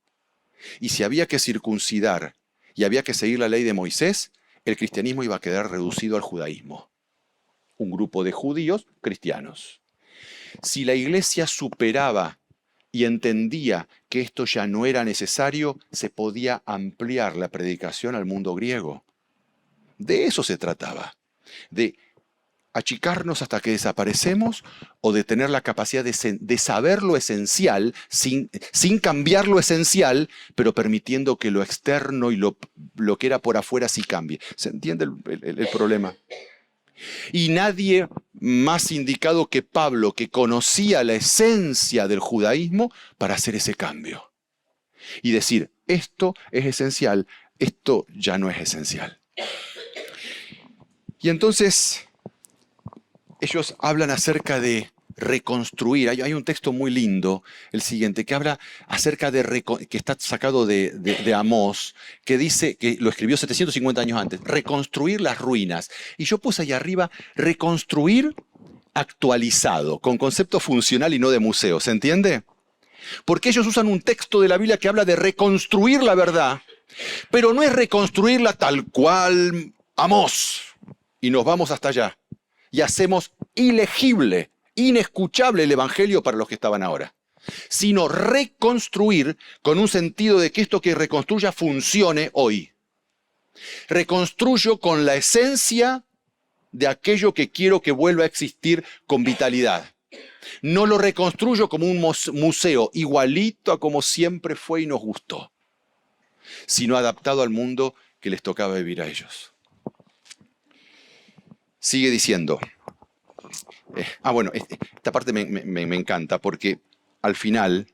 Y si había que circuncidar y había que seguir la ley de Moisés, el cristianismo iba a quedar reducido al judaísmo. Un grupo de judíos cristianos. Si la iglesia superaba y entendía que esto ya no era necesario, se podía ampliar la predicación al mundo griego. De eso se trataba. De achicarnos hasta que desaparecemos o de tener la capacidad de saber lo esencial sin cambiar lo esencial, pero permitiendo que lo externo y lo que era por afuera sí cambie. ¿Se entiende el problema? Y nadie más indicado que Pablo, que conocía la esencia del judaísmo, para hacer ese cambio. Y decir, esto es esencial, esto ya no es esencial. Y entonces ellos hablan acerca de reconstruir. Hay un texto muy lindo, el siguiente, que habla acerca de, que está sacado de Amós, que dice, que lo escribió 750 años antes, reconstruir las ruinas. Y yo puse ahí arriba, reconstruir actualizado, con concepto funcional y no de museo, ¿se entiende? Porque ellos usan un texto de la Biblia que habla de reconstruir la verdad, pero no es reconstruirla tal cual Amós, y nos vamos hasta allá. Y hacemos ilegible, inescuchable el Evangelio para los que estaban ahora. Sino reconstruir con un sentido de que esto que reconstruya funcione hoy. Reconstruyo con la esencia de aquello que quiero que vuelva a existir con vitalidad. No lo reconstruyo como un museo igualito a como siempre fue y nos gustó, sino adaptado al mundo que les tocaba vivir a ellos. Sigue diciendo, esta parte me encanta porque al final,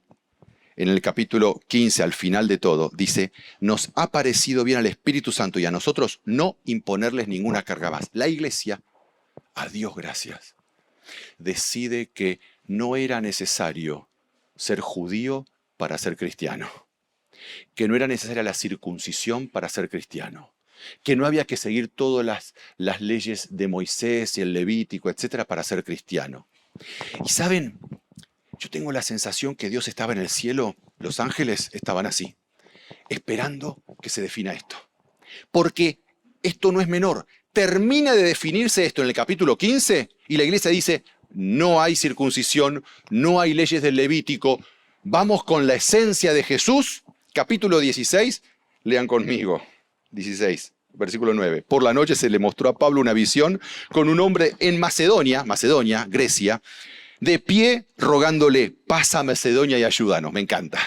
en el capítulo 15, al final de todo, dice, nos ha parecido bien al Espíritu Santo y a nosotros no imponerles ninguna carga más. La iglesia, a Dios gracias, decide que no era necesario ser judío para ser cristiano, que no era necesaria la circuncisión para ser cristiano, que no había que seguir todas las leyes de Moisés y el Levítico, etcétera, para ser cristiano. Y saben, Yo tengo la sensación que Dios estaba en el cielo, los ángeles estaban así, esperando que se defina esto. Porque esto no es menor. Termina de definirse esto en el capítulo 15 y la iglesia dice, no hay circuncisión, no hay leyes del Levítico, vamos con la esencia de Jesús. Capítulo 16, lean conmigo, 16, versículo 9. Por la noche se le mostró a Pablo una visión con un hombre en Macedonia, Grecia, de pie rogándole, pasa a Macedonia y ayúdanos. Me encanta.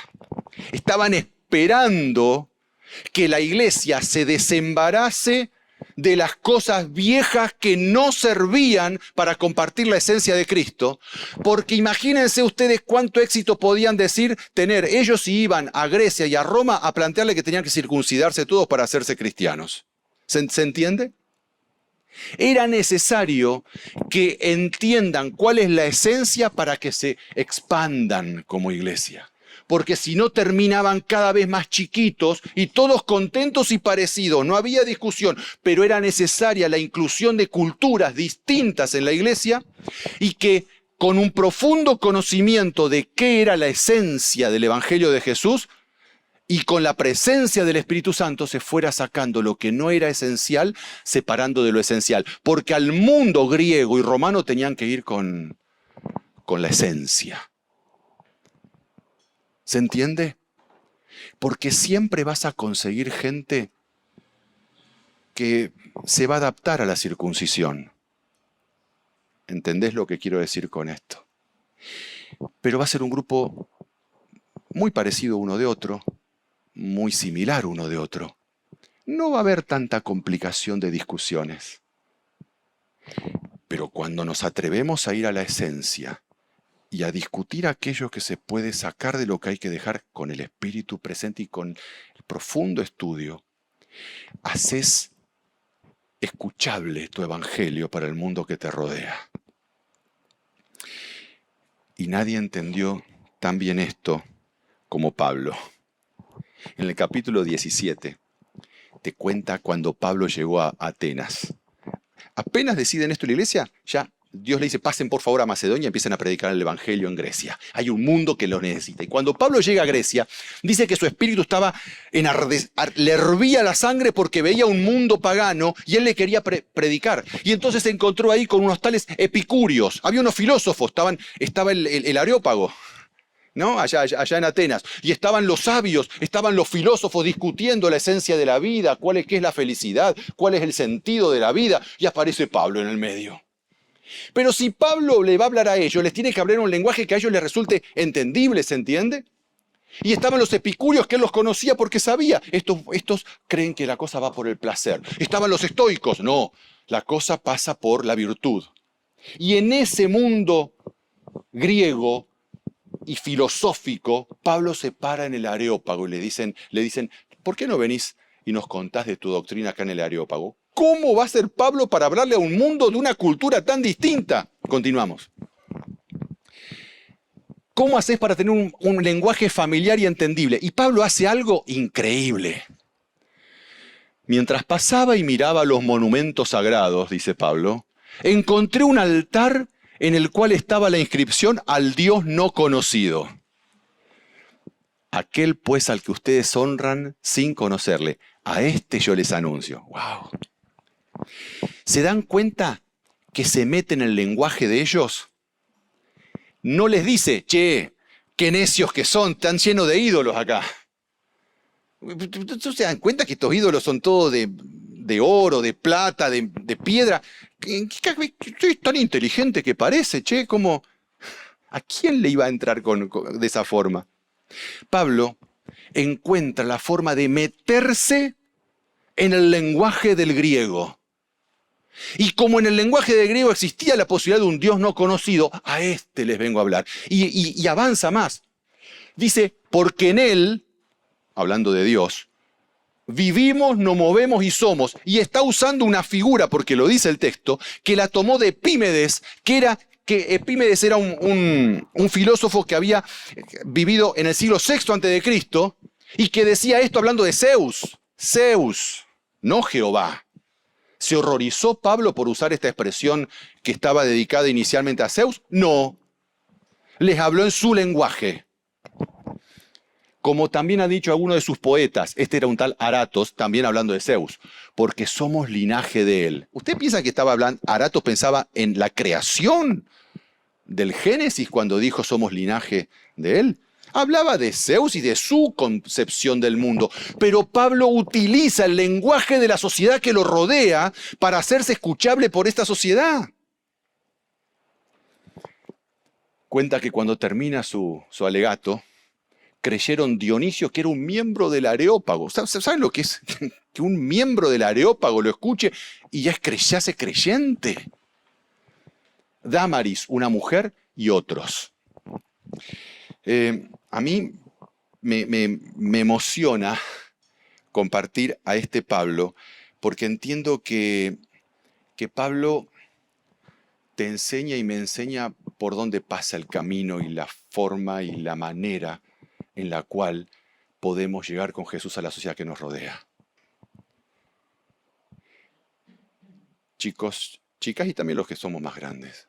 Estaban esperando que la iglesia se desembarace de las cosas viejas que no servían para compartir la esencia de Cristo, porque imagínense ustedes cuánto éxito podían tener ellos si iban a Grecia y a Roma a plantearle que tenían que circuncidarse todos para hacerse cristianos. ¿Se entiende? Era necesario que entiendan cuál es la esencia para que se expandan como iglesia. Porque si no terminaban cada vez más chiquitos y todos contentos y parecidos. No había discusión, pero era necesaria la inclusión de culturas distintas en la iglesia y que con un profundo conocimiento de qué era la esencia del Evangelio de Jesús y con la presencia del Espíritu Santo se fuera sacando lo que no era esencial, separando de lo esencial. Porque al mundo griego y romano tenían que ir con la esencia. ¿Se entiende? Porque siempre vas a conseguir gente que se va a adaptar a la circuncisión. ¿Entendés lo que quiero decir con esto? Pero va a ser un grupo muy parecido uno de otro, muy similar uno de otro. No va a haber tanta complicación de discusiones. Pero cuando nos atrevemos a ir a la esencia y a discutir aquello que se puede sacar de lo que hay que dejar con el espíritu presente y con el profundo estudio, haces escuchable tu evangelio para el mundo que te rodea. Y nadie entendió tan bien esto como Pablo. En el capítulo 17 te cuenta cuando Pablo llegó a Atenas. Apenas deciden esto en la iglesia, ya Dios le dice, pasen por favor a Macedonia y empiezan a predicar el evangelio en Grecia. Hay un mundo que lo necesita. Y cuando Pablo llega a Grecia, dice que su espíritu estaba le hervía la sangre porque veía un mundo pagano y él le quería predicar. Y entonces se encontró ahí con unos tales epicúreos. Había unos filósofos, estaba el Areópago, ¿no? Allá en Atenas. Y estaban los sabios, estaban los filósofos discutiendo la esencia de la vida, qué es la felicidad, cuál es el sentido de la vida. Y aparece Pablo en el medio. Pero si Pablo le va a hablar a ellos, les tiene que hablar en un lenguaje que a ellos les resulte entendible, ¿se entiende? Y estaban los epicúreos que él los conocía porque sabía. Estos creen que la cosa va por el placer. Estaban los estoicos. No, la cosa pasa por la virtud. Y en ese mundo griego y filosófico, Pablo se para en el Areópago y le dicen, ¿por qué no venís y nos contás de tu doctrina acá en el Areópago? ¿Cómo va a ser Pablo para hablarle a un mundo de una cultura tan distinta? Continuamos. ¿Cómo haces para tener un lenguaje familiar y entendible? Y Pablo hace algo increíble. Mientras pasaba y miraba los monumentos sagrados, dice Pablo, encontré un altar en el cual estaba la inscripción al Dios no conocido. Aquel pues al que ustedes honran sin conocerle, a este yo les anuncio. ¡Wow! ¿Se dan cuenta que se mete en el lenguaje de ellos? No les dice, che, qué necios que son, están llenos de ídolos acá. ¿Se dan cuenta que estos ídolos son todos de oro, de plata, de piedra? Es tan inteligente que parece, che, como... ¿A quién le iba a entrar de esa forma? Pablo encuentra la forma de meterse en el lenguaje del griego. Y como en el lenguaje del griego existía la posibilidad de un Dios no conocido, a este les vengo a hablar. Y avanza más. Dice, porque en él, hablando de Dios, vivimos, nos movemos y somos. Y está usando una figura, porque lo dice el texto, que la tomó de Epímedes, que Epímedes era un filósofo que había vivido en el siglo VI a.C. y que decía esto hablando de Zeus. Zeus, no Jehová. ¿Se horrorizó Pablo por usar esta expresión que estaba dedicada inicialmente a Zeus? No. Les habló en su lenguaje. Como también ha dicho alguno de sus poetas, este era un tal Aratos, también hablando de Zeus, porque somos linaje de él. ¿Usted piensa que estaba hablando, Aratos pensaba en la creación del Génesis cuando dijo somos linaje de él? Hablaba de Zeus y de su concepción del mundo, pero Pablo utiliza el lenguaje de la sociedad que lo rodea para hacerse escuchable por esta sociedad. Cuenta que cuando termina su alegato, creyeron Dionisio, que era un miembro del Areópago. ¿Saben lo que es? Que un miembro del Areópago lo escuche y ya se hace creyente. Dámaris, una mujer, y otros. A mí me emociona compartir a este Pablo, porque entiendo que Pablo te enseña y me enseña por dónde pasa el camino y la forma y la manera en la cual podemos llegar con Jesús a la sociedad que nos rodea. Chicos, chicas y también los que somos más grandes.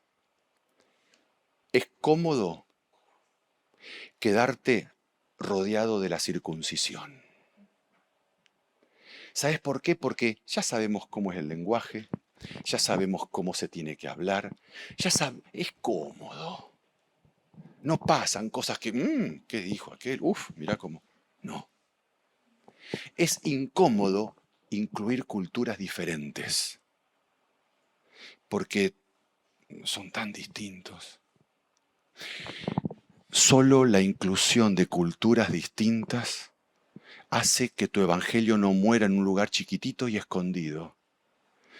Es cómodo quedarte rodeado de la circuncisión. ¿Sabes por qué? Porque ya sabemos cómo es el lenguaje, ya sabemos cómo se tiene que hablar, es cómodo. No pasan cosas que, ¿qué dijo aquel? Mira cómo. No. Es incómodo incluir culturas diferentes, porque son tan distintos. Solo la inclusión de culturas distintas hace que tu evangelio no muera en un lugar chiquitito y escondido,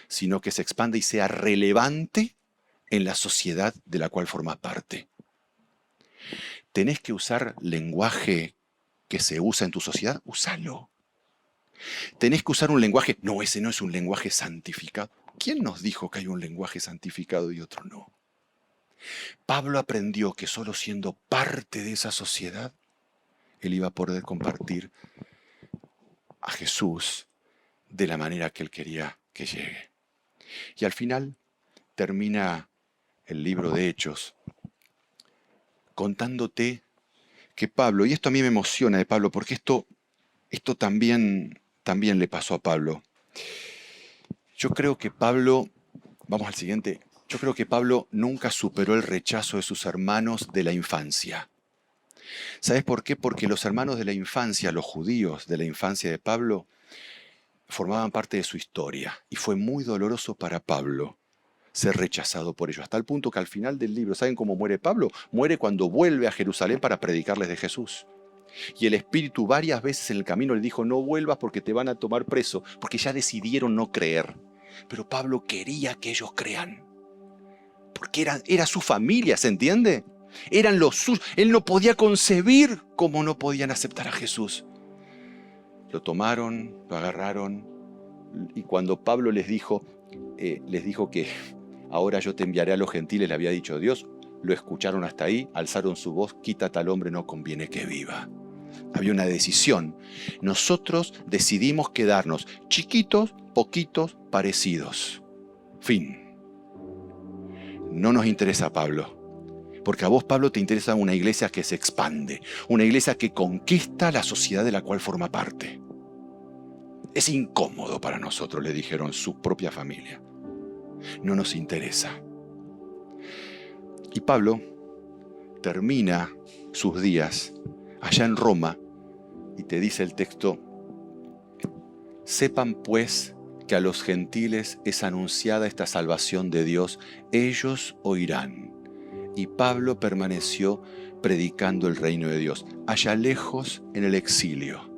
sino que se expanda y sea relevante en la sociedad de la cual formas parte. ¿Tenés que usar lenguaje que se usa en tu sociedad? Úsalo. ¿Tenés que usar un lenguaje? No, ese no es un lenguaje santificado. ¿Quién nos dijo que hay un lenguaje santificado y otro no? Pablo aprendió que solo siendo parte de esa sociedad, él iba a poder compartir a Jesús de la manera que él quería que llegue. Y al final termina el libro de Hechos contándote que Pablo, y esto a mí me emociona de Pablo, porque esto también le pasó a Pablo. Yo creo que Pablo, vamos al siguiente, yo creo que Pablo nunca superó el rechazo de sus hermanos de la infancia. ¿Sabes por qué? Porque los hermanos de la infancia, los judíos de la infancia de Pablo, formaban parte de su historia, y fue muy doloroso para Pablo ser rechazado por ellos, hasta el punto que al final del libro, ¿saben cómo muere Pablo? Muere cuando vuelve a Jerusalén para predicarles de Jesús. Y el Espíritu varias veces en el camino le dijo, no vuelvas porque te van a tomar preso, porque ya decidieron no creer. Pero Pablo quería que ellos crean, porque era su familia, ¿se entiende? Eran los suyos. Él no podía concebir cómo no podían aceptar a Jesús. Lo tomaron, lo agarraron, y cuando Pablo les dijo que ahora yo te enviaré a los gentiles, le había dicho Dios, lo escucharon hasta ahí, alzaron su voz, quítate al hombre, no conviene que viva. Había una decisión. Nosotros decidimos quedarnos chiquitos, poquitos, parecidos. Fin. No nos interesa Pablo, porque a vos, Pablo, te interesa una iglesia que se expande, una iglesia que conquista la sociedad de la cual forma parte. Es incómodo para nosotros, le dijeron su propia familia. No nos interesa. Y Pablo termina sus días allá en Roma y te dice el texto, sepan pues que a los gentiles es anunciada esta salvación de Dios, ellos oirán. Y Pablo permaneció predicando el reino de Dios, allá lejos en el exilio,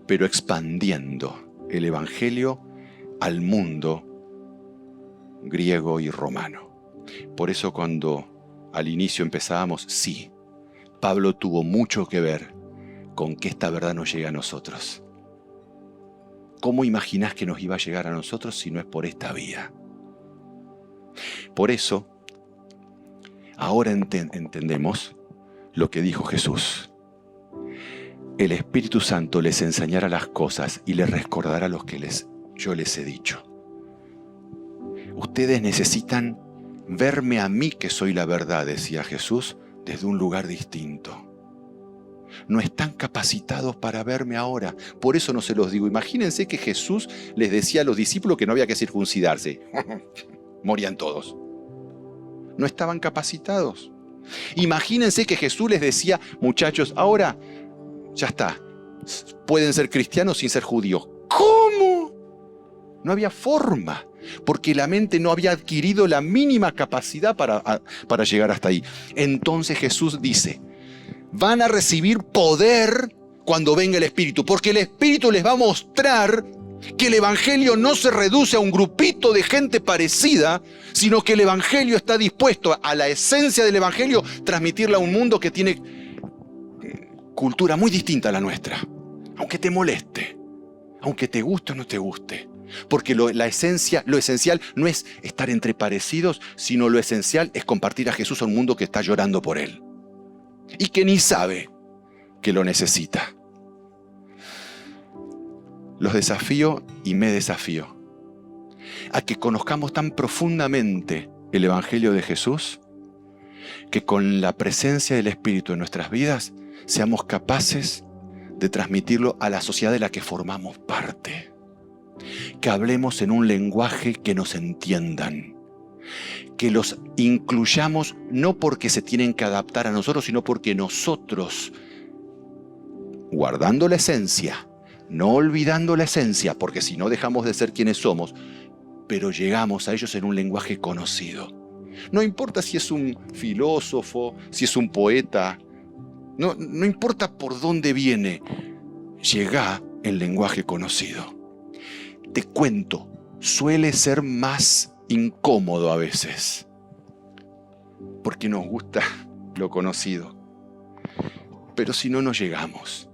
pero expandiendo el evangelio al mundo griego y romano. Por eso cuando al inicio empezábamos, sí, Pablo tuvo mucho que ver con que esta verdad nos llegue a nosotros. ¿Cómo imaginás que nos iba a llegar a nosotros si no es por esta vía? Por eso, ahora entendemos lo que dijo Jesús. El Espíritu Santo les enseñará las cosas y les recordará lo que yo les he dicho. Ustedes necesitan verme a mí, que soy la verdad, decía Jesús, desde un lugar distinto. No están capacitados para verme ahora. Por eso no se los digo. Imagínense que Jesús les decía a los discípulos que no había que circuncidarse. Morían todos. No estaban capacitados. Imagínense que Jesús les decía, muchachos, ahora ya está. Pueden ser cristianos sin ser judíos. ¿Cómo? No había forma. Porque la mente no había adquirido la mínima capacidad para llegar hasta ahí. Entonces Jesús dice, van a recibir poder cuando venga el Espíritu, porque el Espíritu les va a mostrar que el Evangelio no se reduce a un grupito de gente parecida, sino que el Evangelio está dispuesto a la esencia del Evangelio, transmitirla a un mundo que tiene cultura muy distinta a la nuestra. Aunque te moleste, aunque te guste o no te guste. Porque lo esencial no es estar entre parecidos, sino lo esencial es compartir a Jesús a un mundo que está llorando por Él. Y que ni sabe que lo necesita. Los desafío y me desafío a que conozcamos tan profundamente el Evangelio de Jesús que con la presencia del Espíritu en nuestras vidas seamos capaces de transmitirlo a la sociedad de la que formamos parte. Que hablemos en un lenguaje que nos entiendan. Que los incluyamos no porque se tienen que adaptar a nosotros, sino porque nosotros, guardando la esencia, no olvidando la esencia, porque si no dejamos de ser quienes somos, pero llegamos a ellos en un lenguaje conocido. No importa si es un filósofo, si es un poeta, no importa por dónde viene, llega en lenguaje conocido. Te cuento, suele ser más incómodo a veces, porque nos gusta lo conocido. Pero si no, no llegamos.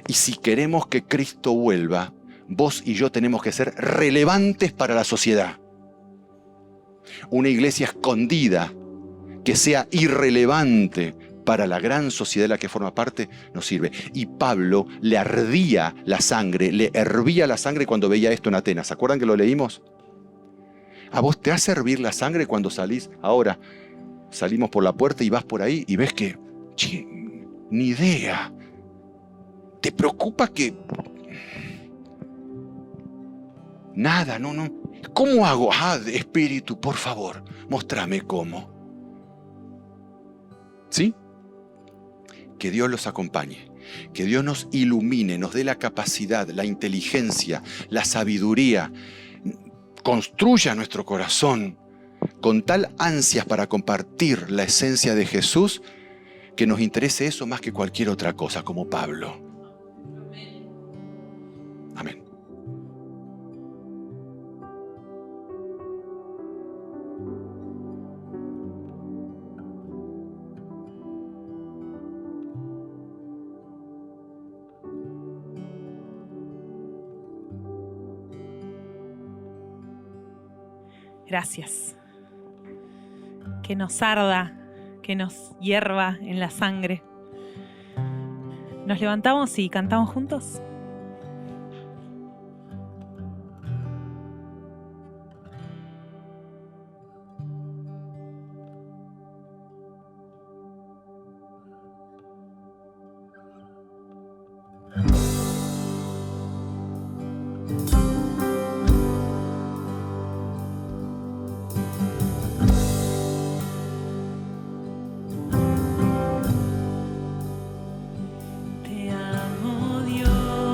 Y si queremos que Cristo vuelva, vos y yo tenemos que ser relevantes para la sociedad. Una iglesia escondida, que sea irrelevante para la gran sociedad de la que forma parte, no sirve. Y Pablo le ardía la sangre, le hervía la sangre cuando veía esto en Atenas. ¿Se acuerdan que lo leímos? ¿A vos te hace hervir la sangre cuando salís? Ahora, salimos por la puerta y vas por ahí y ves que, ni idea. ¿Te preocupa que...? Nada, no. ¿Cómo hago? Espíritu, por favor, mostrame cómo. ¿Sí? Que Dios los acompañe, que Dios nos ilumine, nos dé la capacidad, la inteligencia, la sabiduría, construya nuestro corazón con tal ansias para compartir la esencia de Jesús, que nos interese eso más que cualquier otra cosa, como Pablo. Amén. Gracias. Que nos arda, que nos hierva en la sangre. ¿Nos levantamos y cantamos juntos? Te amo, Dios.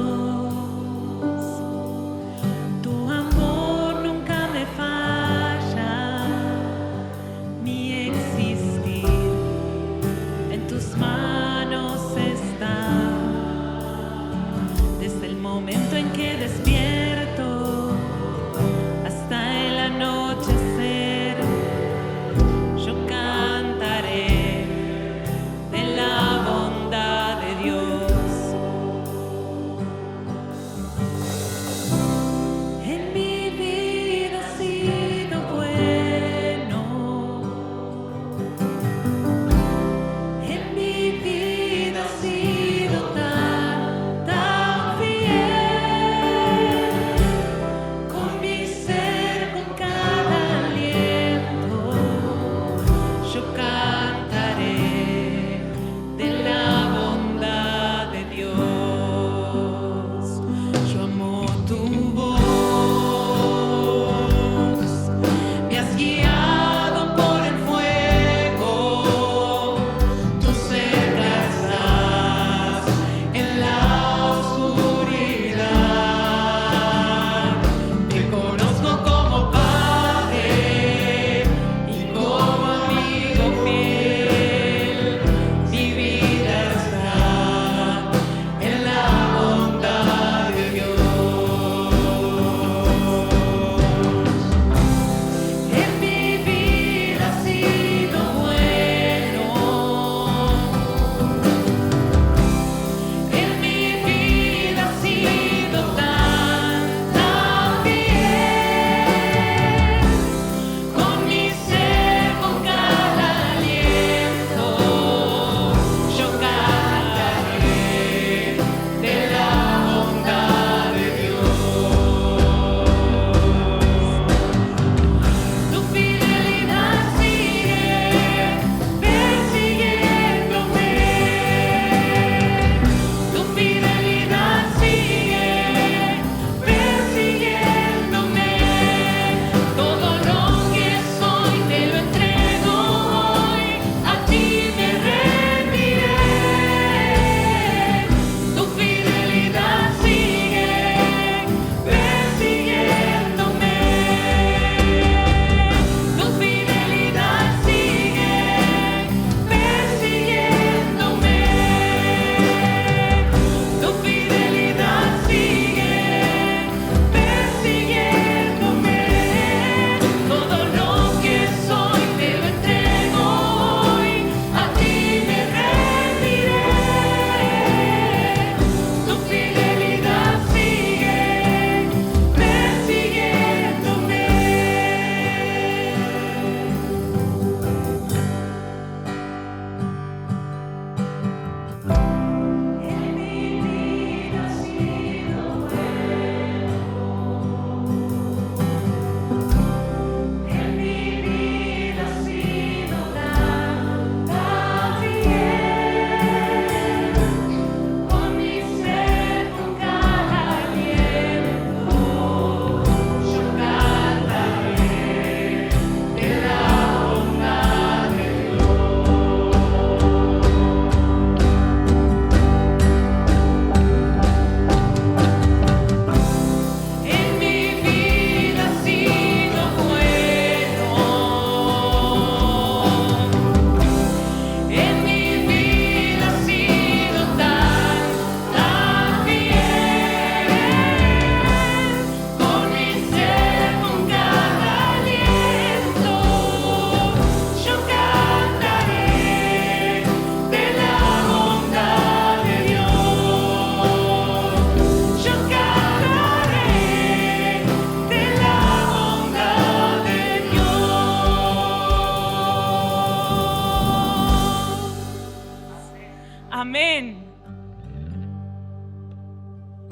Amén.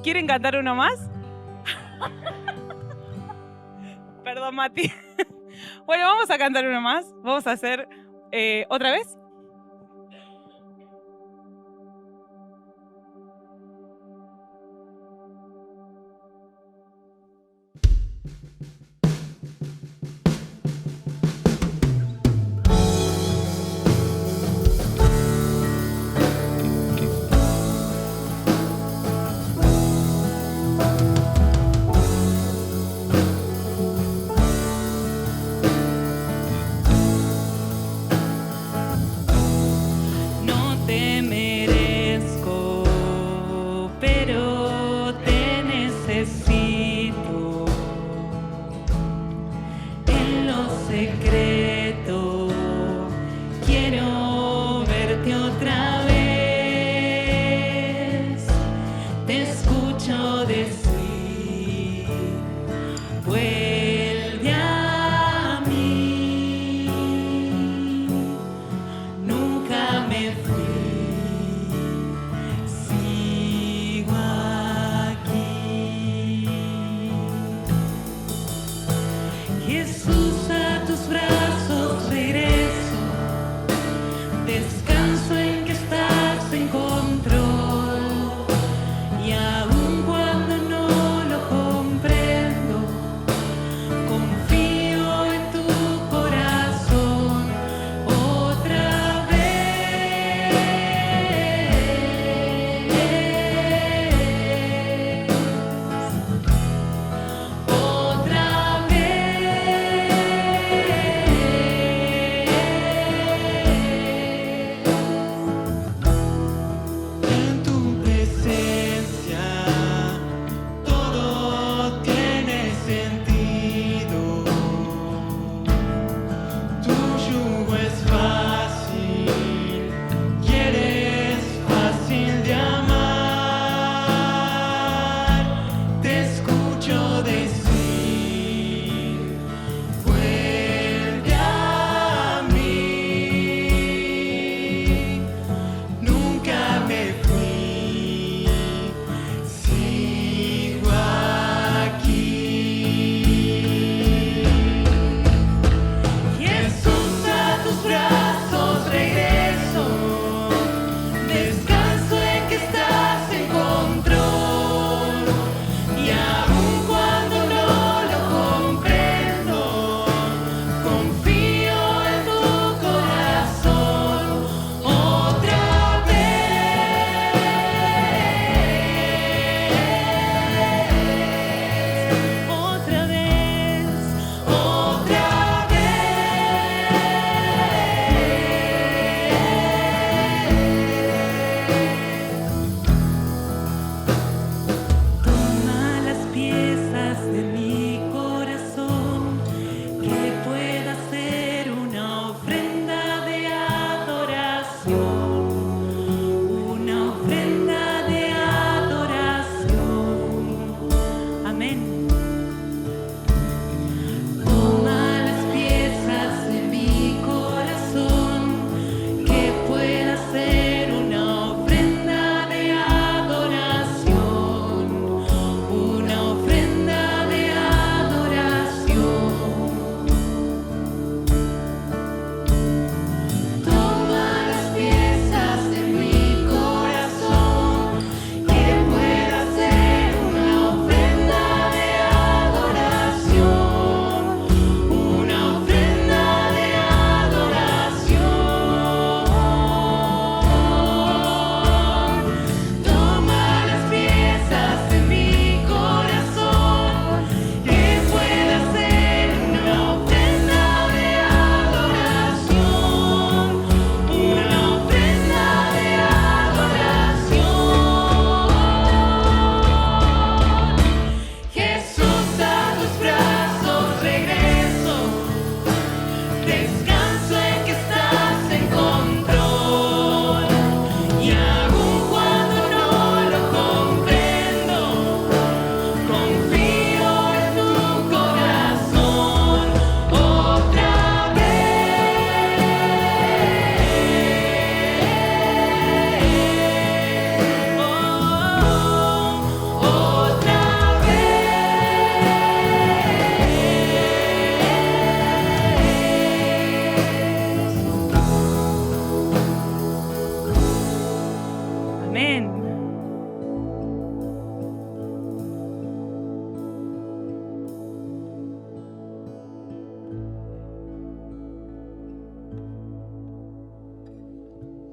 ¿Quieren cantar uno más? Perdón, Mati. Bueno, vamos a cantar uno más. Vamos a hacer otra vez.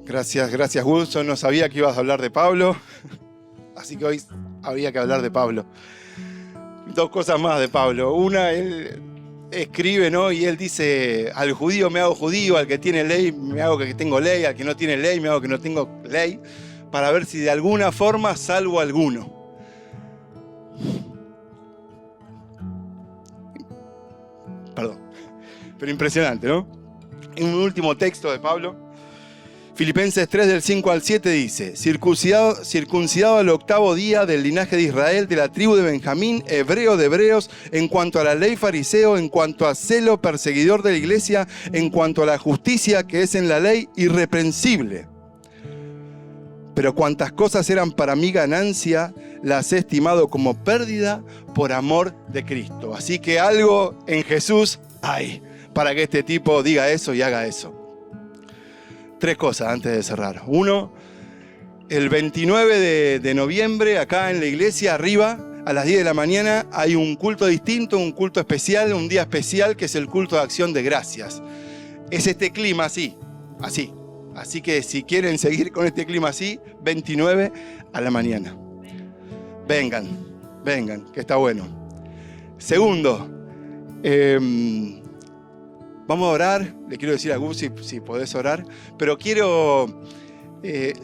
Gracias Gus. Yo no sabía que ibas a hablar de Pablo, así que hoy había que hablar de Pablo. Dos cosas más de Pablo. Una, él escribe, ¿no? Y él dice, al judío me hago judío, al que tiene ley me hago que tengo ley, al que no tiene ley me hago que no tengo ley, para ver si de alguna forma salvo a alguno. Perdón, pero impresionante, ¿no? En un último texto de Pablo, Filipenses 3 del 5 al 7 dice, circuncidado al 8º día del linaje de Israel, de la tribu de Benjamín, hebreo de hebreos, en cuanto a la ley fariseo, en cuanto a celo perseguidor de la iglesia, en cuanto a la justicia que es en la ley, irreprensible. Pero cuantas cosas eran para mí ganancia, las he estimado como pérdida por amor de Cristo. Así que algo en Jesús hay para que este tipo diga eso y haga eso. 3 cosas antes de cerrar. 1, el 29 de noviembre, acá en la iglesia, arriba, a las 10 de la mañana, hay un culto distinto, un culto especial, un día especial, que es el culto de acción de gracias. Es este clima así. Así que si quieren seguir con este clima así, 29 a la mañana. Vengan, que está bueno. Segundo, vamos a orar. Le quiero decir a Gus si podés orar. Pero quiero,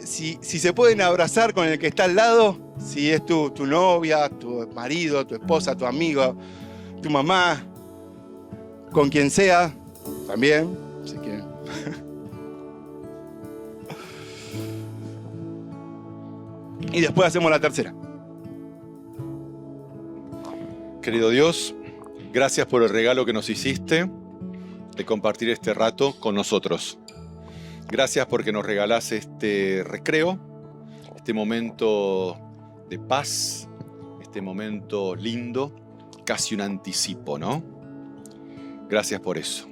si se pueden abrazar con el que está al lado, si es tu novia, tu marido, tu esposa, tu amigo, tu mamá, con quien sea, también, si quieren. Y después hacemos la tercera. Querido Dios, gracias por el regalo que nos hiciste de compartir este rato con nosotros. Gracias porque nos regalás este recreo, este momento de paz, este momento lindo, casi un anticipo, ¿no? Gracias por eso.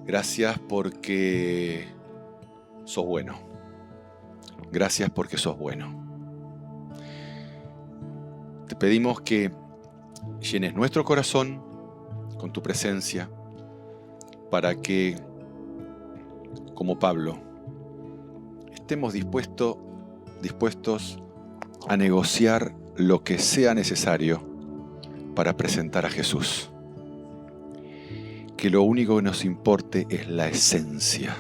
Gracias porque sos bueno. Gracias porque sos bueno. Te pedimos que llenes nuestro corazón con tu presencia para que, como Pablo, estemos dispuestos a negociar lo que sea necesario para presentar a Jesús. Que lo único que nos importe es la esencia,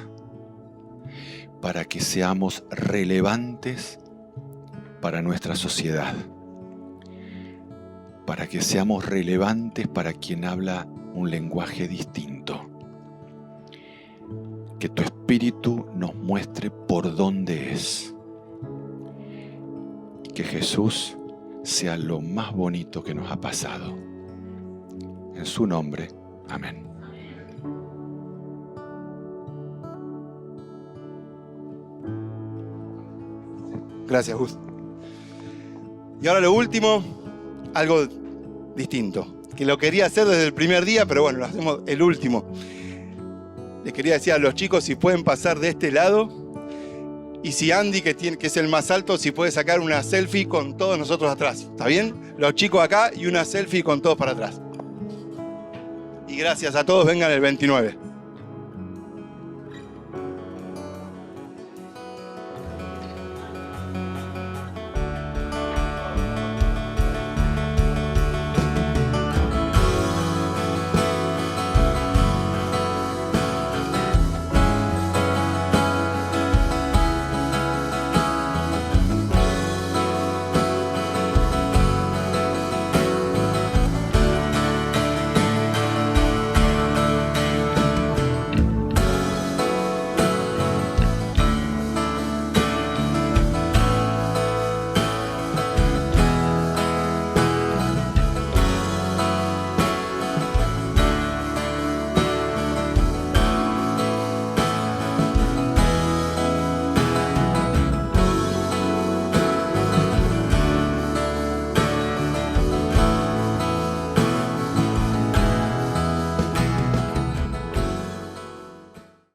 para que seamos relevantes para nuestra sociedad, para que seamos relevantes para quien habla un lenguaje distinto. Que tu Espíritu nos muestre por dónde es. Y que Jesús sea lo más bonito que nos ha pasado. En su nombre, amén. Gracias, Gus. Y ahora lo último, algo distinto, que lo quería hacer desde el primer día, pero bueno, lo hacemos el último. Les quería decir a los chicos si pueden pasar de este lado, y si Andy, que es el más alto, si puede sacar una selfie con todos nosotros atrás. ¿Está bien? Los chicos acá y una selfie con todos para atrás. Y gracias a todos, vengan el 29.